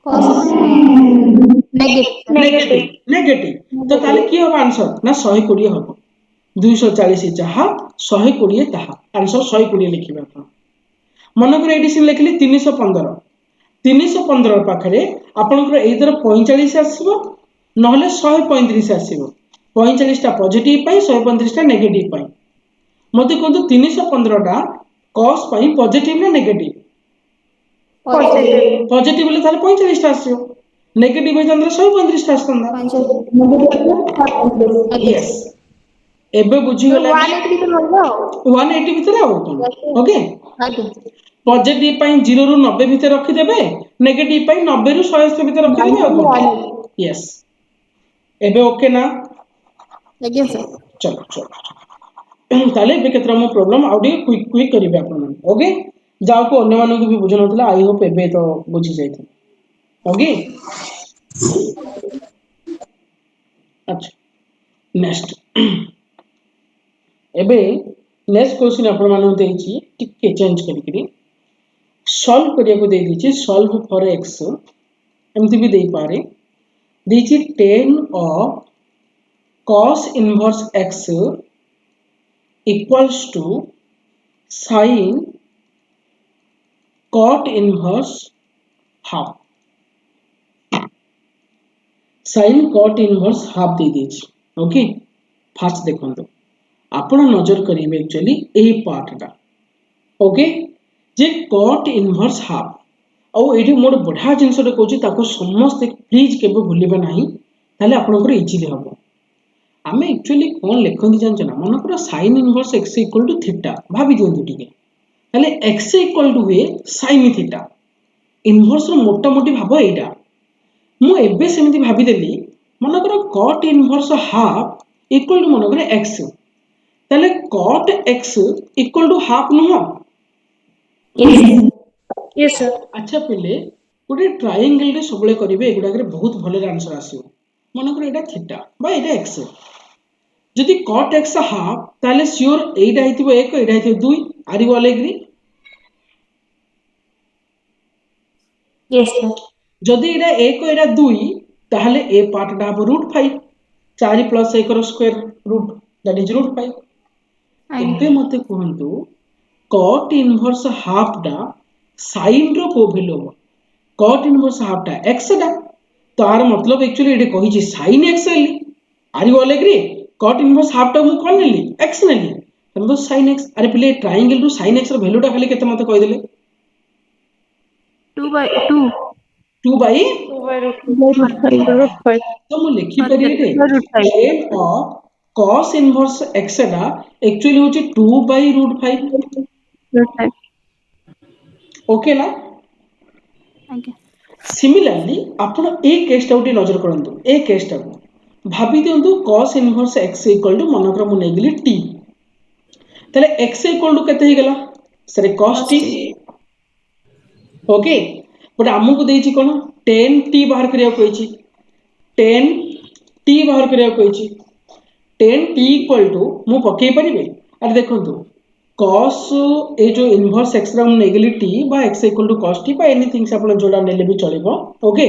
cos नेगेटिव नेगेटिव नेगेटिव तो ताले की हबो आंसर ना 120 हबो 240 जहा 120 ताहा आंसर 120 लिखिबा आपण मनकर एडी सिन लिखली 315 315 पाखरे आपनकर एइदर 45 आसीबो नहले 135 आसीबो 45 टा पॉजिटिव पाई 135 टा नेगेटिव पाई मते कोंतो 315 टा cos पाई पॉजिटिव ना नेगेटिव पॉजिटिव पॉजिटिव ले ताले 45 टा आसीबो नेगेटिव है तंद्र 135 टा आस्तंदा यस एबे बुझी तो गला 180 तो रहबो 180 भीतर आउ कोन ओके आगे पॉजिटिव पाई 0 रु 90 भीतर रखि देबे नेगेटिव पाई 90 रु 180 भीतर रखि देबे आ कोन यस एबे ओके ना आगे सर चलो चलो ताले एबे केतरा मो प्रॉब्लम आउडी क्विक क्विक करिबे आपण ओके जाओ को अन्य मानन को भी बुझ नथला आई होप एबे तो बुझी जाइथि ओके अच्छा नेक्स्ट एबे नेक्स्ट क्वेश्चन आपण मानन देछि टिके चेंज करिकरी सॉल्व करिया को दे दीची सॉल्व फॉर x एमती भी दे पारे दीची 10 of cos inverse x equals to sin cot inverse half sin cot inverse half they दीची okay fast देखंतो आपण नजर करिवे एक्चुअली ए पार्ट टा ओके जे cot inverse half औ एठी मोर बढ़िया जिंस रे कहूची ताको समस्त प्लीज केबे भूलिबे नाही ताले आपनकर इजीली हबो आमे एक्चुअली कोन लेखंदी जानछ ना मनकर sin inverse x थीटा भाबी दियंतु टिके ताले x हुए sin थीटा इनवर्स रो मोटा मोटी भाबो एटा मु एबे सेमति भाबी देली मनकर cot inverse half equal to मनकर x ताले cot x equal to half नुहो यस सर अच्छा पिले गोटे ट्रायंगल रे सबले करिवे एगुडा रे बहुत भले आंसर आसीओ मनकर एटा थीटा बा एटा x जदि cot x हाफ ताले श्योर एटा हितिबो 1 एटा हितिबो 2 are you all agree yes sir जदि एटा 1 एटा 2 ताहले ए पार्ट डा √5 4 + 1 रो स्क्वायर रूट दैट इज √5 एबे मते कहंतु cot इनवर्स हाफ डा sin रो को वैल्यू cot इनवर्स हाफ टा x डा तार मतलब एक्चुअली एटे कहि छी sin x एली are you all agree cot inverse half टा मु कोन नेली x नेली तब sin x अरे पहिले ट्रायंगल रो sin x रो वैल्यू टा खाली केते मते कहि देले 2/2 2/5 तो मु लिखि परिबे रे tan of cos inverse x डा एक्चुअली होची 2/√5 ओके ना आगे सिमिलरली आपण ए केस टा उठी नजर करंतु ए केस टा भाबी दियंतु cos इनवर्स x मनकर मु नेगली t तले x केते हे गेला सरे cos t ओके बट हमकु देछि कोन tan t बाहर करिया कहिछि tan t बाहर करिया कहिछि tan t मु पके परिबे अरे देखंतु cos ए जो इनवर्स x रा हम नेगेली t बा x equal to cos t बा एनीथिंग से आपण जोडा नेले भी चलिबो ओके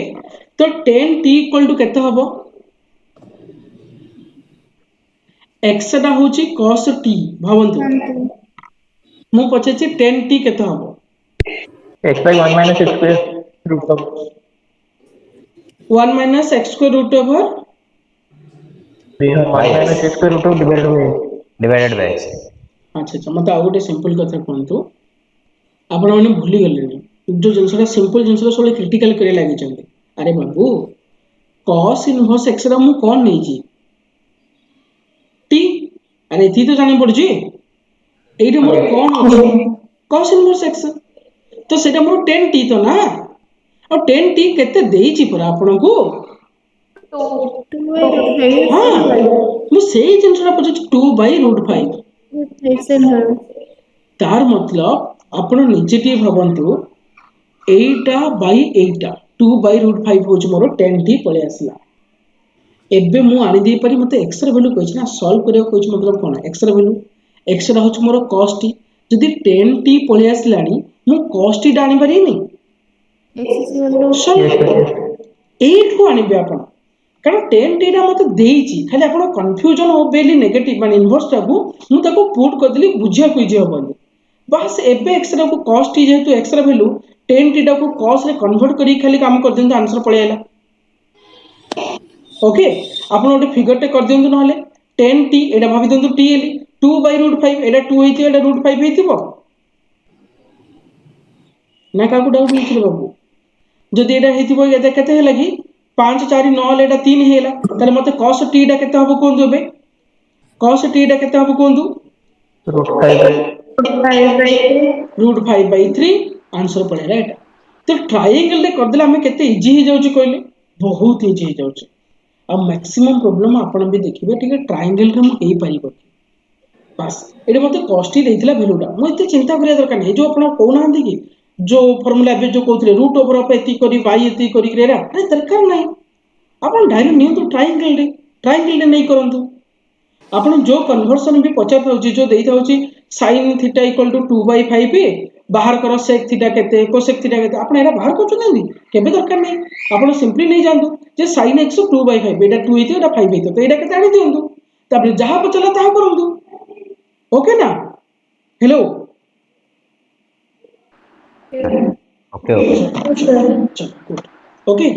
तो tan t इक्वल टू केते हबो x टा होची cos t भावंतु मु पछेछि tan t केते हबो x by 1 minus x square root of 1 minus x square root over 1 minus x square root of divided by x. अच्छा अच्छा मत आ गोटे सिंपल कथा कहंतु आपण माने भूली गलेनी जो जिनसरा सिंपल जिनसरा सोले क्रिटिकल करे लागि चंदी अरे बाबू cos इनवर्स x रा मु कोन नै जी t अरे थी तो जाने पड़ जी एइटे मोर कोन अछि cos इनवर्स x तो सेटा मोर tan t तो ना और tan t केते देई छी पर आपण को हां मु सेही जिनसरा पछ 2 by √5 तार मतलब आपण निजेटी भाबंतु एटा बाई एटा 2 by √5 होच मोर tan t पळे आसला एबे मु आनी दे पारी मते x रा वैल्यू कहछि ना सॉल्व करियो कहछि मतलब कोन x रा वैल्यू x रा होच मोर cos t जदि tan t पळे आसलानी मु cos t डाणी पारिनी एट को आनी बे आपण कारण tan t रा मते देइछि खाली आपण कंफ्यूजन हो बेली नेगेटिव माने इनवर्स टाकू मु ताको पुट कर देली बुझिया कुइजे होबनी बस एबे x रा को cos t जेतु x रा वैल्यू tan t टाको cos रे कन्वर्ट करी खाली काम कर देंतु आंसर पळे आला ओके आपण ओटे फिगर टे कर देंतु नहले tan t एडा भाबी देंतु t एली 2 by √5 एडा 2 हेति एडा √5 हेतिबो ना काकू डाउट नहीं बाबू जदि एडा हेतिबो एते केते हेला कि 5 4 9 एडा 3 हेला तले मते cos t डा केते हबो कोन दोबे cos t डा केते हबो कोन दु √5/3 आंसर पड़ेगा एटा तो ट्रायंगल रे कर देला हमें केते इजी हो जाउची कहले बहुत इजी हो जाउची अब मैक्सिमम प्रॉब्लम आपण भी देखिबे ठीक है ट्रायंगल रे हम हेई परिबो बस एडे मते कॉस्ट ही देथिला वैल्यूटा मु इते चिंता करिया दरकार नै जो आपण कोना हंदी कि जो फार्मूला बे जो कहथले रूट ओवर ऑफ एती करी y एती करी रेरा अरे दरकार नै आपण डायरेक्ट नियंतु ट्रायंगल रे नै करंतु आपण जो कन्वर्सन भी पचार होची जो देई थाउची sin थीटा इक्वल टू 2/5 बाहर करो sec थीटा केते cosec थीटा केते आपण एरा बाहर करछु नै केबे दरकार नै आपण सिंपली नै जानतु जे sin x 2/5 एटा 2 हेते एटा 5 हेते तो एटा केते आनी दियंतु तापर जहां पचला ताहा करंतु ओके ना हेलो Okay. ओके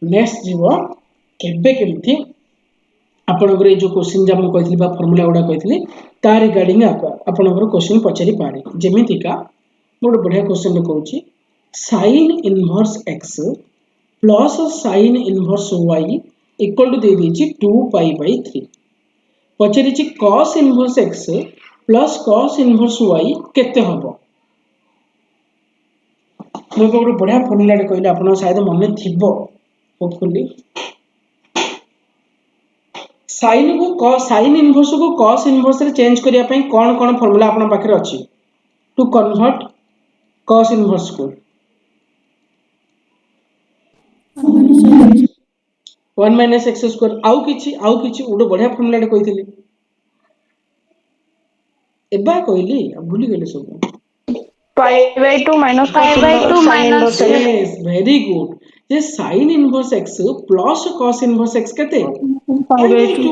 नेक्स्ट जीव केबे केमथि आपनकर ए जो क्वेश्चन जा म कहितली बा फार्मूला गुडा कहितली ता रिगार्डिंग आपनकर क्वेश्चन पचारि पारे जेमितिका मोड बढ़िया क्वेश्चन कहूची sin inverse x plus sin inverse y equal to दे देची 2π/3 पचारिची cos inverse x plus cos inverse y केते हबो मो को बढ़िया फॉर्मूला कहले आपन शायद मन थिबो होपफुली sin को sin इनवर्स को cos इनवर्स रे चेंज करिया पई कोन कोन फार्मूला आपन पाखरे अछि टू कन्वर्ट cos इनवर्स को 1 minus x square आउ किछि उडो बढ़िया फार्मूला कहितली एबा कहली भूली गेले सब pi/2 minus yes very good जे sin inverse x plus cos inverse x केते pi/2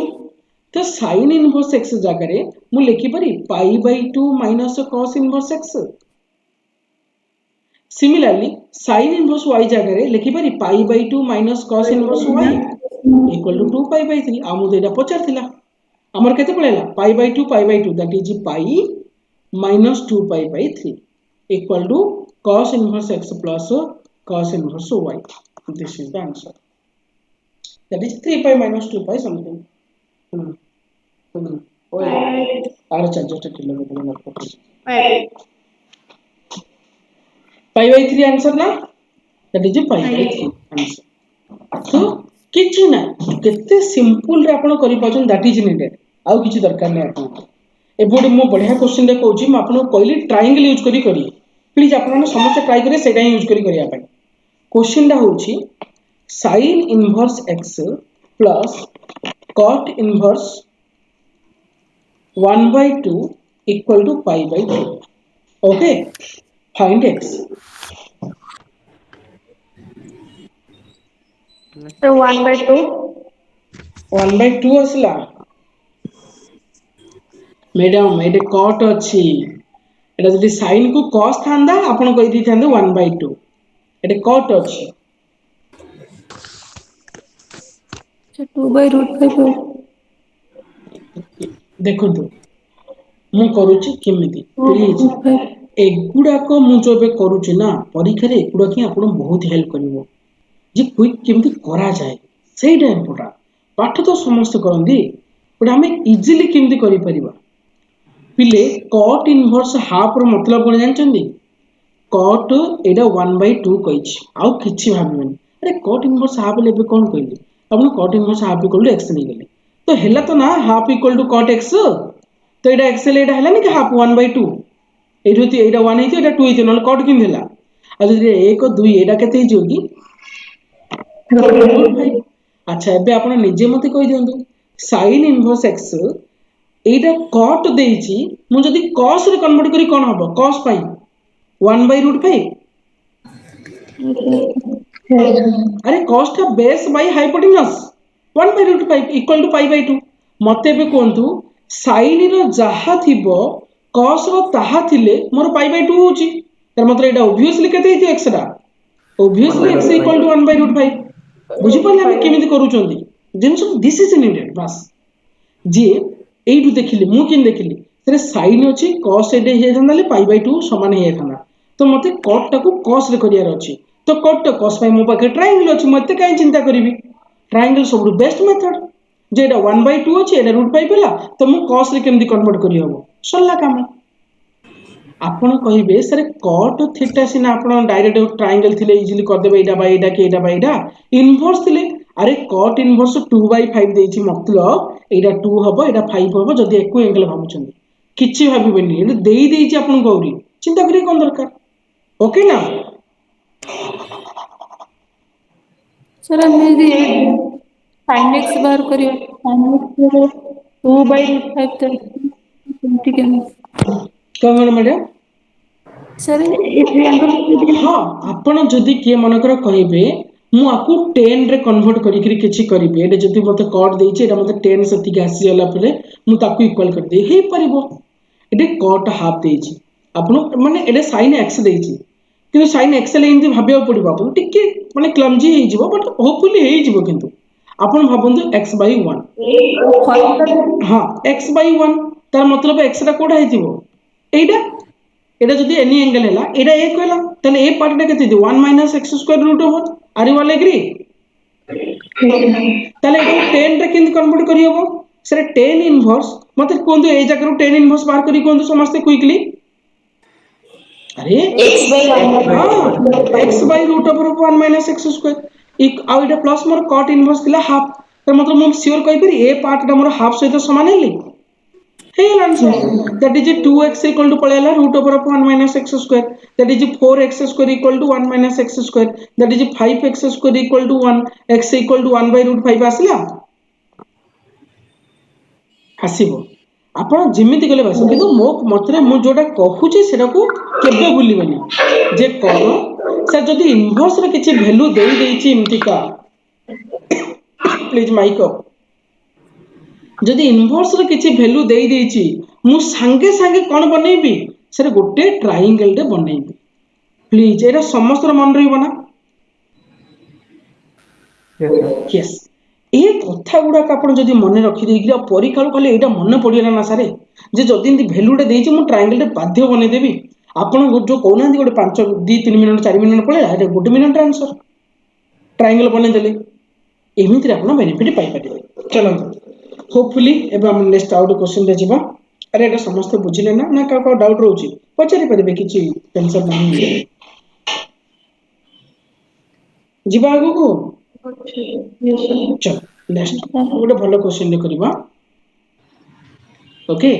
तो sin इनवर्स x जगह रे मु लिखि परी pi/2 minus cos inverse x similarly sin inverse y जगह रे लिखि परी pi/2 minus cos inverse y equal to 2π/3 आ मु देटा पचार थिला हमर केते पळेला pi/2 that is pi minus 2π/3 equal to cos inverse x plus cos inverse y. This is the answer. That is 3π minus 2π something. Oh, yeah. Just a kilometer. pi/3 answer ना? That is pi/3 answer. So किछि ना केते simple रे आपण करि पाछन that is needed आउ किछि दरकार नै आपण एबोडी मो बढ़िया क्वेश्चन रे कहूची म आपण कहली ट्रायंगल यूज करी प्लीज आपण समस्त ट्राई करिए सेटा यूज करिया पई क्वेश्चन दा होची sin inverse x plus cot inverse 1/2 equal to pi by 2. Okay, find x. So 1/2. 1 by 2 আসলা ম্যাডাম এটা cot ଅଛି এটা যদি sin को cos থাंदा आपण কই দি থাंदे 1 by 2 এটা cot ଅଛି अच्छा 2/√5 ଦେଖନ୍ତୁ ମୁଁ କରୁଛି କେମିତି ପ୍ଲିଜ 2/√5 ଏଗୁଡାକ ମୁଁ ଯୋଉ ଏବେ କରୁଛି ନା ପରୀକ୍ଷାରେ ଏଗୁଡାକ ହିଁ ଆପଣ ବହୁତ ହେଲ୍ପ କରିବ ଯେ କ୍ୱିକ୍ କେମିତି କରାଯାଏ ସେଇଟା ଇମ୍ପୋର୍ଟାଣ୍ଟ ପାଠ ତ ସମସ୍ତେ କରନ୍ତି ବଟ୍ ଆମେ ଇଜିଲି କେମିତି କରିପାରିବା ପିଲେ cot inverse half ର ମତଲବ କଣ ଜାଣିଛନ୍ତି cot ଏଇଟା 1 by 2 କହିଛି ଆଉ କିଛି ଭାବିବେନି ଆରେ cot inverse half ହେଲେ ଏବେ କଣ କହିଲି ଆପଣ cot inverse half equal to x ନେଇଗଲେ ତ ହେଲା ତ ନା half equal to cot x ତ ଏଇଟା x ହେଲେ ଏଇଟା ହେଲାନି କି half 1 by 2 ଏଇଠି ଏଇଟା 1 ହେଇଥିବ ଏଇଟା 2 ହେଇଥିବ ନହେଲେ cot କେମିତି ହେଲା ଆଉ ଯଦି 1 2 ଏଇଟା କେତେ ହେଇଯିବ କି ଆଚ୍ଛା ଏବେ ଆପଣ ନିଜେ ମତେ କହିଦିଅନ୍ତୁ sin inverse x ଏଇଟା cot ଦେଇଛି ମୁଁ ଯଦି cos ରେ କନଭର୍ଟ କରି କଣ ହବ cos ପାଇଁ 1 by √5 अरे cos टा base by hypotenuse 1 by √5 equal to pi by 2 मते बे कोंतु sin रो जहा थिबो cos रो ताहा थिले मोर पाई बाय 2 होची तर मतलब एटा ऑब्वियसली केते हिती x रा obviously x equal to 1 by √5 बुझी पले हम केमिति करूचंदी जिंस दिस इज नीडेड बस जे एइटु देखिले मु किन देखिले तेरे sin अछि cos एडे हे थांदाले पाई बाय 2 समान हे थांदा तो मते cot टाकू cos रे करियार अछि तो cot टा cos पाई मो पाखे ट्रायंगल अछि मते काई चिंता करिवि ट्रायंगल सब best method J Etah 1 by 2 अछि एटा √5 पेला तो मु cos रे केमदि कन्वर्ट करि हबो सल्ला काम आपण कहिबे सर cot थीटा सिना आपण डायरेक्ट ट्रायंगल थिले इजीली कर देबे एटा बाय एटा के एटा बाय एटा इनवर्स थिले अरे cot इनवर्स 2 by 5 देछि मतलब एटा 2 हबो एटा 5 हबो जदी एको एंगल भाबुछन्ती किछि भाबिबेनी एटा देई देछि आपण गौरी चिंता करिए कोन दरकार ओके ना सर ଆମେ ଯଦି sin x ବାହାର କରିବା sin x ରେ 2/√5 ତ କେମିତି कौन मैडम सर ये ट्रायंगल हाँ आपण जदि किए मनकर कहिबे मु आकु 10 रे कन्वर्ट करिकरी किछि करिबे एटा जदि मते कट देछि एटा मते 10 सति आसी गला परे मु ताकु इक्वल कर दे हे परिबो एटे कट हाफ देछि आपण माने एटा sin x देछि किंतु sin x ले इंति भाबिया पड़िबो आपण टिके माने क्लमजी हे जिवो बट होपफुली हे जिवो किंतु आपण भाबंतु x by 1 हाँ x by 1 तार मतलब x रा कोडा हेतिबो एटा एटा जदि एनी एंगल हैला एटा a कहला तने a पार्ट टा केते 1 minus x square root over are you all agree ताले एटा 10 रे किंद कन्वर्ट करि हबो सर 10 इनवर्स मते कोंदु ए जगह 10 इनवर्स बाहर करी कोंदु समस्त क्विकली अरे x by 1 हां x by root over 1 minus x square एक आ एटा प्लस मोर cot इनवर्स थिला हाफ तर मतलब मु श्योर कहि परि a पार्ट टा मोर हाफ सहित समान हेली हे answer that is 2x equal to पळेला root over of 1 minus x square that is 4x square equal to 1 minus x square that is 5x square equal to 1 x equal to 1 by √5 आसला हसिबो आपण जिमिति गले बस किंतु मो मतरे मु जोटा कहूची सेटा को केबे भूलिबेनी जे कोन सर जदी इनवर्स रे किछि वैल्यू देई देछि इमतिका प्लीज माइक अप जदि इनवर्स रे किछि वैल्यू देई देछि मु संगे संगे कोन बनेबी सर गोटे ट्रायंगल रे बनेबी प्लीज एरा समस्त मन रहिबो ना यस ए कथा गुडा आपण जदि मन रखि देगी परीक्षा खाली एटा मन पड़िला ना सारे जे जदि इनती वैल्यूटा देछि मु ट्रायंगल रे बाध्य बने देबी आपण जो कहउनांती गोटे 5 2 3 मिनिट 4 मिनिट पळे एटा गोटे मिनिट आंसर ट्रायंगल बने देले एमिति रे आपण बेनिफिट पाई पारिबे चलो होपफुली एबे हम नेक्स्ट आउट क्वेश्चन रे जिबा अरे एटा समस्त बुझिले ना ना का डाउट रहउची पचारि परिबे किछि टेंशन नहीं जिबा आगु को चल नेक्स्ट गोटे भलो क्वेश्चन करबा ओके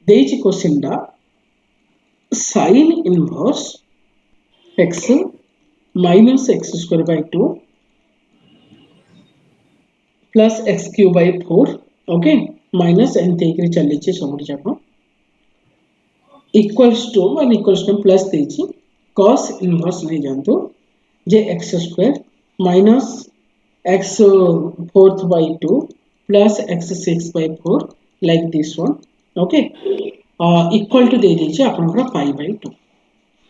देइछि क्वेश्चन दा sin inverse x minus x square by 2 plus x cube by 4 okay minus एंते एकरे चली छि सबुठी जाको इक्वल्स टू मान इक्वल्स टू प्लस देछि cos इनवर्स ले जानतो जे x square minus x fourth by 2 plus x 6 by 4 like this one. Okay, equal to दे दीजिए आपनकर pi by 2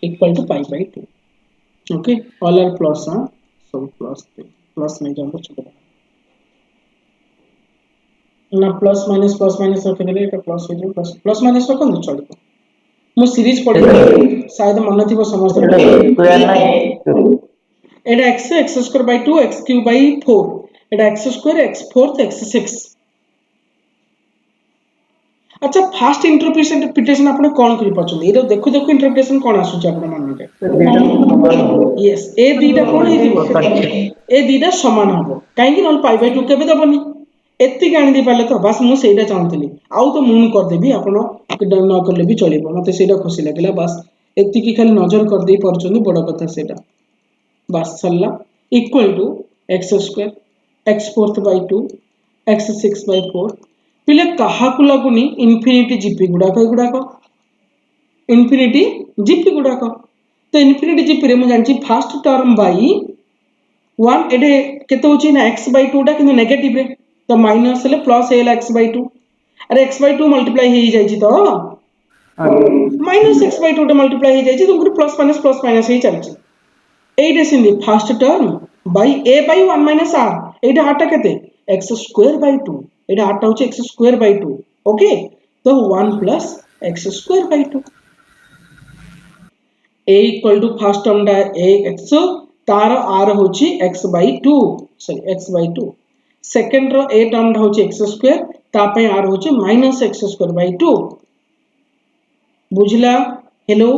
equal to pi by 2. Okay, all are plus सब plus नहीं जानतो छोटा ना प्लस माइनस रखिदेले एटा प्लस हो जाए प्लस माइनस रखन चलिबो मो सीरीज पढि शायद मन थिबो समस्त स्क्वायर ना एटा x स्क्वायर by 2 x cube by 4 Etah x square x fourth x 6. अच्छा फास्ट इंटरप्रिटेशन आपण कोन करि पछन एरो देखु देखु इंटरप्रिटेशन कोन आसुछ आपण मन रे यस ए दीटा कोन हेतिबो ए दीटा समान हबो काहे कि नल पाई बाय 2 केबे दबनी एत्ति गाणी दे पाले तो बस मु सेटा चाहतली आउ तो मुन कर देबी आपण न करले भी चलिबो मते सेटा खुशी लागला बस एत्ति की खाली नजर कर दे परछनी बड़ कथा सेटा बस सल्ला equal to x square x fourth by 2 x 6 by 4 पिले कहा को लागुनी इन्फिनिटी जीपी गुडाक इन्फिनिटी जीपी गुडाक तो इन्फिनिटी जीपी रे मु जानची फर्स्ट टर्म बाई 1 एडे केते होची ना x by 2 टा किंतु नेगेटिव रे तो माइनस ले प्लस हेला x by 2 अरे x by 2 मल्टीप्लाई हे जाईची तो माइनस x by 2 टा मल्टीप्लाई हे जाईची तुमको प्लस माइनस हे चलची एडे सिंदी first term by a by 1 minus r एडे हाटा केते x स्क्वायर by 2 एडा आटा होची x स्क्वायर by 2 ओके तो 1 plus x स्क्वायर by 2 a equal to first term दा x तार r होची x by 2 sorry x by 2 second रो a टर्म दा होची x स्क्वायर ता पे r होची minus x स्क्वायर by 2 बुझला हेलो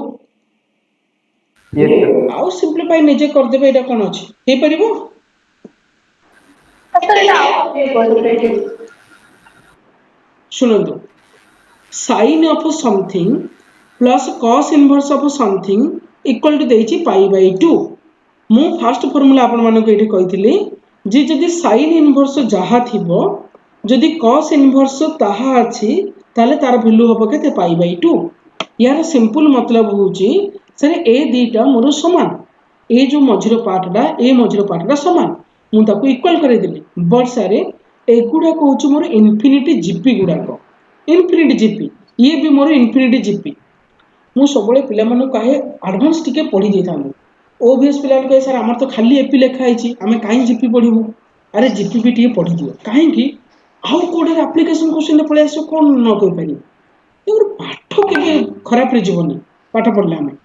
यस आउ सिंपलीफाई निजे कर देबे एटा कोन अछि हे परिबो शुणନ୍ତୁ sin of something plus cos inverse of something equal to देछि pi by 2 मु फर्स्ट फार्मूला आपण मानको एठी कहितली जे जदि sin inverse जहा थिबो जदि cos inverse ताहा अछि ताले तार वैल्यू होबो केते pi by 2 यार सिंपल मतलब होची सरे ए दीटा मोर समान ए जो मझिरो पार्टडा समान मु ताको इक्वल करे देली बट सारे एगुडा कहूची मोर इन्फिनिटी जीपी गुडा को इन्फिनिटी जीपी ये भी मोर इन्फिनिटी जीपी मु सबले पिला मानु काहे एडवांस टिके पढी देथानु ओबीएस पिला कहे सर हमर तो खाली एपी लेखा आइची हमें काहे जीपी पढिबो अरे जीपी भी टिके पढी दियो काहे कि आउ कोडर एप्लीकेशन क्वेश्चन पळे आसो कोन न कहि पानी एगुर पाठ के खराब रे जीवनी पाठ पढला हमें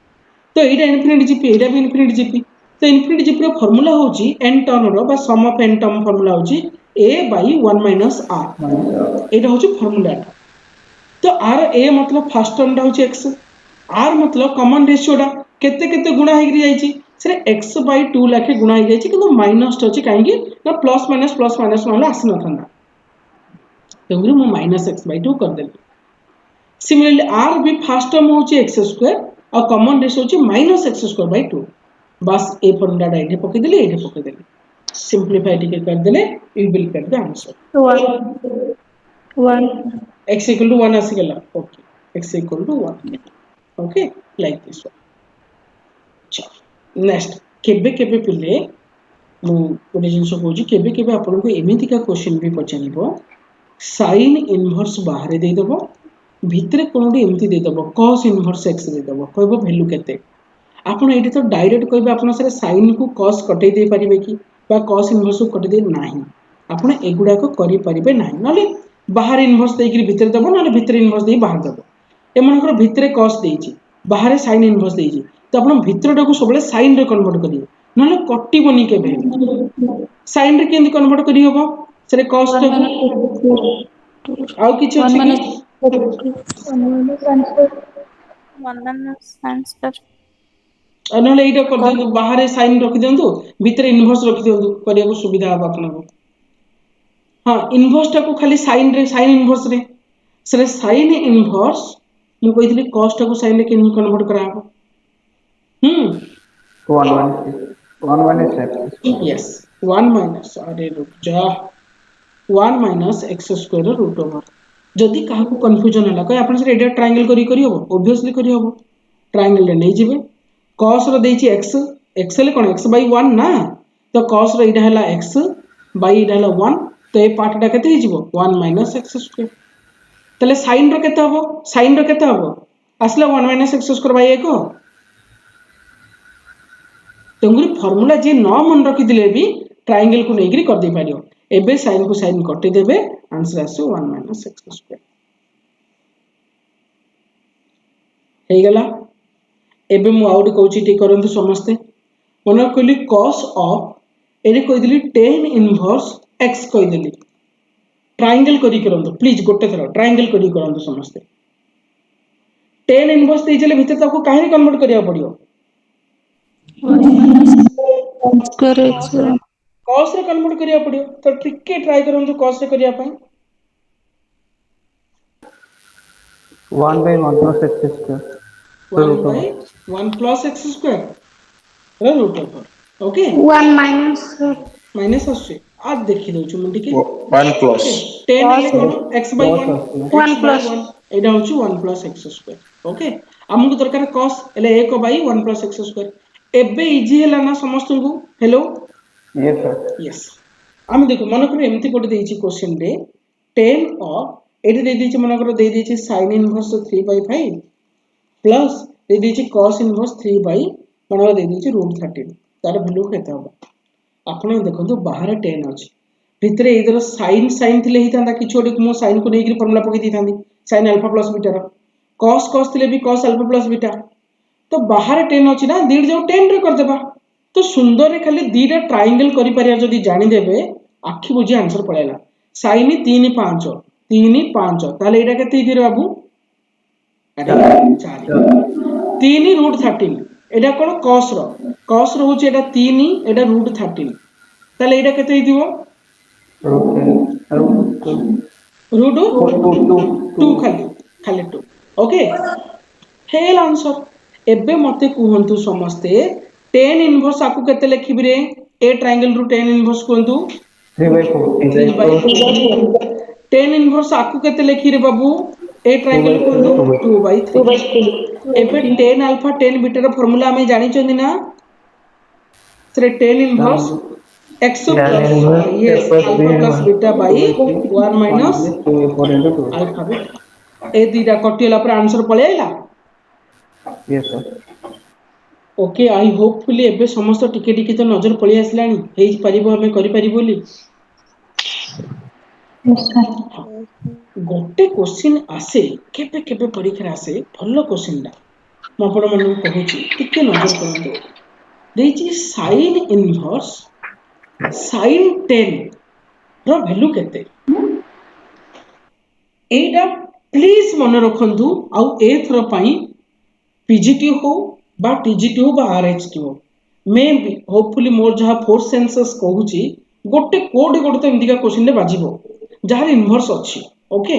तो एटा इन्फिनिटी जीपी एटा भी इन्फिनिटी जीपी तो इन्फिनिटी जीपी रो फार्मूला होची n टर्म रो बा सम ऑफ n टर्म फार्मूला होची a by 1 minus r एटा होची फार्मूला तो r a मतलब फर्स्ट टर्म दा होची x r मतलब कॉमन रेशियो दा केते केते गुणा हे गिरी जाईची सरे x by 2 लाखे गुणा हे जाईची किंतु माइनस होची काहे कि ना प्लस माइनस वाला आसी न थांदा तो मु माइनस x by 2 कर देली सिमिलरली r भी फर्स्ट टर्म होची x स्क्वायर और कॉमन रेशियो होची माइनस x स्क्वायर by 2 बस ए फॉर्मूला दा एठे पके देली सिंपलीफाई टिके कर देले you will get the answer 1 x equal to 1 आसी गेला okay x equal to 1 okay like this one चल नेक्स्ट केबे केबे पिले मु गोटे जिंस कहूची केबे केबे आपन को एमिति का क्वेश्चन भी पचानिबो sin इनवर्स बाहर दे देबो भितरे कोनडी एमिति दे देबो cos इनवर्स x दे देबो कहबो वैल्यू केते आपन एठी तो डायरेक्ट कहबे आपन सारे sin को cos कटै दे परिबे कि बा cos इनवर्स को कटै दे नाही आपन एगुडा को करि परिबे नाही नले बाहर इनवर्स देकरी भितरे देबो नले भितरे इनवर्स दे बाहर देबो एमनकर भितरे cos देइची बाहर sin इनवर्स देइची तो आपन भितरटा को सबले sin रे कन्वर्ट करियो नले कटिबोनी केबे sin रे केंदी कन्वर्ट करि होबो सरे cos तो आउ किछ अछि कि नले एटा कर दियौ बाहर sin रखि दियौ भितरे इनवर्स रखि दियौ करिया को सुविधा हो आपन को हां इनवर्स टा को खाली sin इनवर्स रे सरे sin इनवर्स मु कहितली cos टा को sin रे केन कन्वर्ट करा हो 1 minus यस 1 minus अरे रुक जा 1 minus x square root over जदि क्या कन्फ्यूजन है कहे आप एटा ट्रायंगल करी हम ओबियसली करी हम ट्रायंगल रे नहीं जिवे cos रो देछि x x ले कोन x by 1 ना तो cos रो इडा हला x by इडा हला 1 तो ए पार्ट टा केते हि जिवो 1 minus x square तले sin रो केते हबो sin रो केते हबो आसला 1 minus x square by 1 तेंगुरी formula जे न मन रखि दिले भी ट्रायंगल को नेगिरी कर दे पारियो एबे sin को sin कटि देबे आंसर आसो 1 minus x square हे गला एबे मु आउट कहूची टी करंतु समस्ते मन कहली cos ऑफ एने कहि दिली tan इनवर्स x कहि दिली ट्रायंगल करी करंतु प्लीज गोटे थरो ट्रायंगल करी करंतु समस्ते tan इनवर्स दे चले भितर ताको काहे कन्वर्ट करिया पड़ियो स्क्वायर एक्स cos रे कन्वर्ट करिया पड़ियो तो टिके ट्राई करंतु cos रे करिया पई 1 by 1 plus x square 1 by 1 plus x square रे root over okay 1 minus minus आछे आज देखि दउछु मन टिके 1 plus 10 ले कोन x by 1 1 plus एडा होछु 1 plus x square ओके हमकु दरकार cos एले 1 by 1 plus x square एबे इजी हला ना समस्त को हेलो yes sir यस हम देखो मन कर एमती कोटे देछि क्वेश्चन रे 10 ऑफ एठी दे देछि मन कर दे देछि sin इनवर्स 3 by 5 प्लस दे देछि cos इनवर्स 3 by मन दे देछि √13 तार वैल्यू केते हो आपण देखंतु बाहर 10 अछि भितरे इधर sin थिले ही थांदा किछोडी मो sin को नेगिरी फार्मूला पकि दी थांदी sin अल्फा प्लस बीटा रो cos थिले भी cos अल्फा प्लस बीटा तो बाहर 10 अछि ना दीड जाऊ 10 रे कर देबा तो सुंदर रे खाली दीटा ट्रायंगल करि परिया जदी जानि देबे आखि बुझी आंसर पळेला sin 3 5 3 5 ताले एटा केते हिदिर बाबू अरे 4 3 √13 एटा कोन cos रो होची एटा 3 एटा √13 ताले एटा केते हिदिवो √2 खाली 2 ओके हेल आंसर एबे मते कहंतु समस्ते tan इनवर्स आपको केते लिखिबि रे ए ट्रायंगल रू tan इनवर्स कहंतु 3 by 4 tan इनवर्स आपको केते लिखि रे बाबू ए ट्रायंगल कहंतु 2 by 3 एबे tan अल्फा tan बीटा रो फार्मूला हमें जानि चंदी ना से tan inverse x plus yes alpha plus beta by 1 minus alpha beta ए दीटा कटिला पर आंसर पळे आइला yes sir okay I hopefully एबे समस्त टिके टिके तो नजर पळी आसलानी हेइ परिबो हमें करि परिबोली गोटे क्वेश्चन आसे केबे केबे परीक्षा आसे भल्लो क्वेश्चन डा म आपण मन कहूची टिके नजर करंतु देछि sin इनवर्स sin 10 रो वैल्यू केते एटा प्लीज मन रखंतु आ ए थरो पई पीजीटी हो बा टीजीटी हो बा आरएचटी हो मे बी होपफुली मोर जहा फोर्थ सेंसस कहूची गोटे कोड तो एमदिका क्वेश्चन रे बाजिबो जहार इनवर्स अछि ओके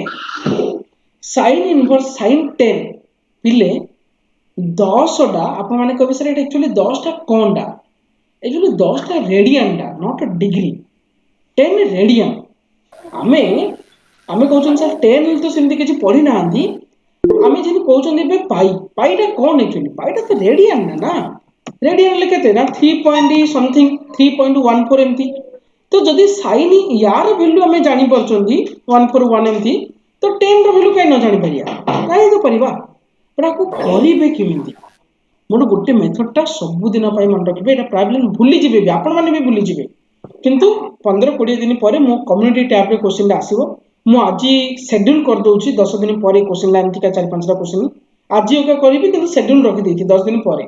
sin इनवर्स sin 10 पिले 10 टा आपण माने कहबे सर एटा एक्चुअली 10 टा कोन डा एक्चुअली 10 टा रेडियन डा नॉट अ डिग्री 10 रेडियन आमे कहउछन सर 10 तो सेमति किछि पढी नांदी आमे जेनि कहउछन बे पाईटा कोन एक्चुअली पाईटा तो रेडियन ना रेडियन ले केते ना 3 समथिंग 3.14 एमती तो जदि sin यार वैल्यू हमें जानि परचंदी 141 एमती तो 10 रो वैल्यू काई न जानि परिया काई तो परिबा परा को करिबे किमिति मोर गोटे मेथड टा सब दिन पई मन रखिबे एटा प्रॉब्लम भूली जिबे आपण माने भी भूली जिबे किंतु 15-20 दिन परे मो कम्युनिटी टैब रे क्वेश्चन आसीबो मु आजि शेड्यूल कर दोउची 10 दिन परे क्वेश्चन लाइन थिका 4-5 टा क्वेश्चन आजि ओके करिबि किंतु शेड्यूल रखि देथि 10 दिन परे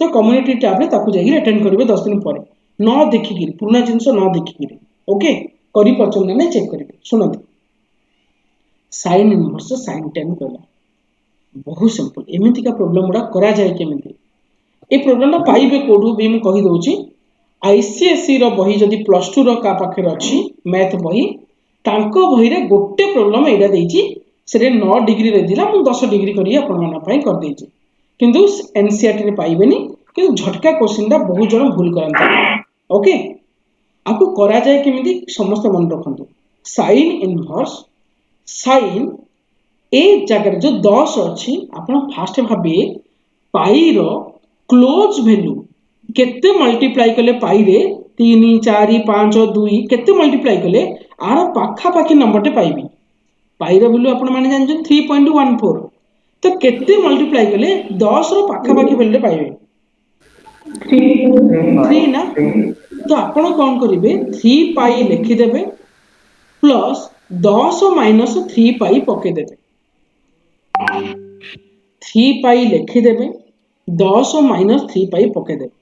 तो कम्युनिटी टैब रे ताकू जाई अटेंड करिवे 10 दिन परे न देखि कि पुना जिंस न देखि कि ओके करि पचन ने चेक करिवे सुनत sin इनवर्स sin 10 कहला बहुत सिंपल एमिति का प्रॉब्लम उडा करा जाय केमिति ए प्रॉब्लम ना पाइबे कोडू भी मु कहि दोउची आईसीएसई रो बही जदी +2 रो का पाखे अछि मैथ बही तांको बही रे गोटे प्रॉब्लम एडा देछि सेरे 9 डिग्री रे दिला मु 10 डिग्री करी आपण माना पई कर देछि किंतु एनसीईआरटी रे पाइबेनी किंतु झटका क्वेश्चन दा बहुत जण भूल करंता ओके आपको करा जाय केमिति समस्त मन रखंतु sin इनवर्स sin ए जगह जो 10 अच्छी आप फास्ट भावे पाई रो क्लोज वैल्यू केते मल्टीप्लाई कले पाई रे 3 4 5 2 केते मल्टीप्लाई कले आर पाखा पाखी नंबर टे पाइबी पाई रो वैल्यू आपण माने जान 3.14 तो केते मल्टीप्लाई कले 10 रो पाखा पाखी वैल्यू पाइबे 3 ना तो आपण कौन करिवे 3 पाई लिखि देबे प्लस 10 माइनस 3 पाई पके देबे 3 पाई लिखि देबे 10 माइनस 3 पाई पके देबे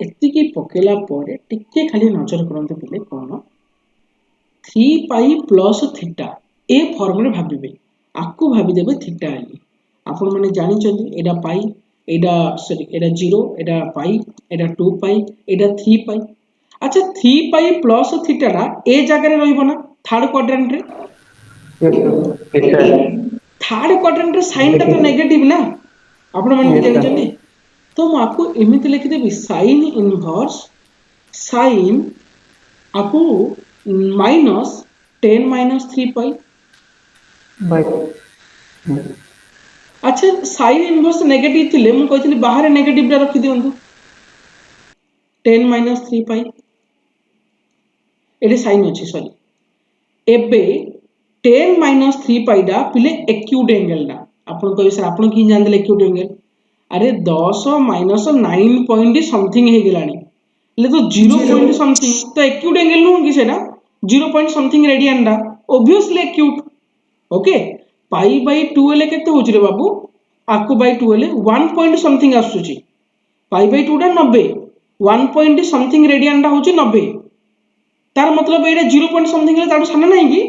एतिकी पकेला परे टिके खाली नजर करंतु पिले कोन 3 पाई प्लस थीटा ए फॉर्म रे भाबिबे आकु भाबी देबे थीटा आली आपण माने जानि चंदी एडा पाई एडा सॉरी एडा 0 एडा पाई एडा 2 पाई एडा 3 पाई अच्छा 3 पाई प्लस थीटा रा ए जगह रे रहइबो ना थर्ड क्वाड्रेंट रे थर्ड क्वाड्रेंट रे साइन टा तो नेगेटिव ना आपण माने जानि चंदी तो मैं आपको एमती लिखिदेवी साइन इनवर्स साइन आपको माइनस 10 माइनस 3 पाई अच्छा साइन इनवर्स नेगेटिव थिले मु कहथिली बाहर नेगेटिव रा रखि दियंतु 10 माइनस 3 पाई एडे साइन अछि सॉरी एबे 10 माइनस 3 पाई डा पिले एक्यूट एंगल डा आपण कहबे सर आपण की जान देले एक्यूट एंगल अरे 10 माइनस 9 पॉइंट समथिंग हे गेलानी ले तो 0 पॉइंट समथिंग तो एक्यूट एंगल नु कि सेना 0 पॉइंट समथिंग रेडियन डा obviously acute okay pi by 2 ले केते होची रे बाबू आकु बाय 2 ले 1 पॉइंट समथिंग आसुची पाई बाय 2 डा 90 1 पॉइंट समथिंग रेडियन डा होची 90 तार मतलब एटा 0 पॉइंट समथिंग ले ताडू साना नाही की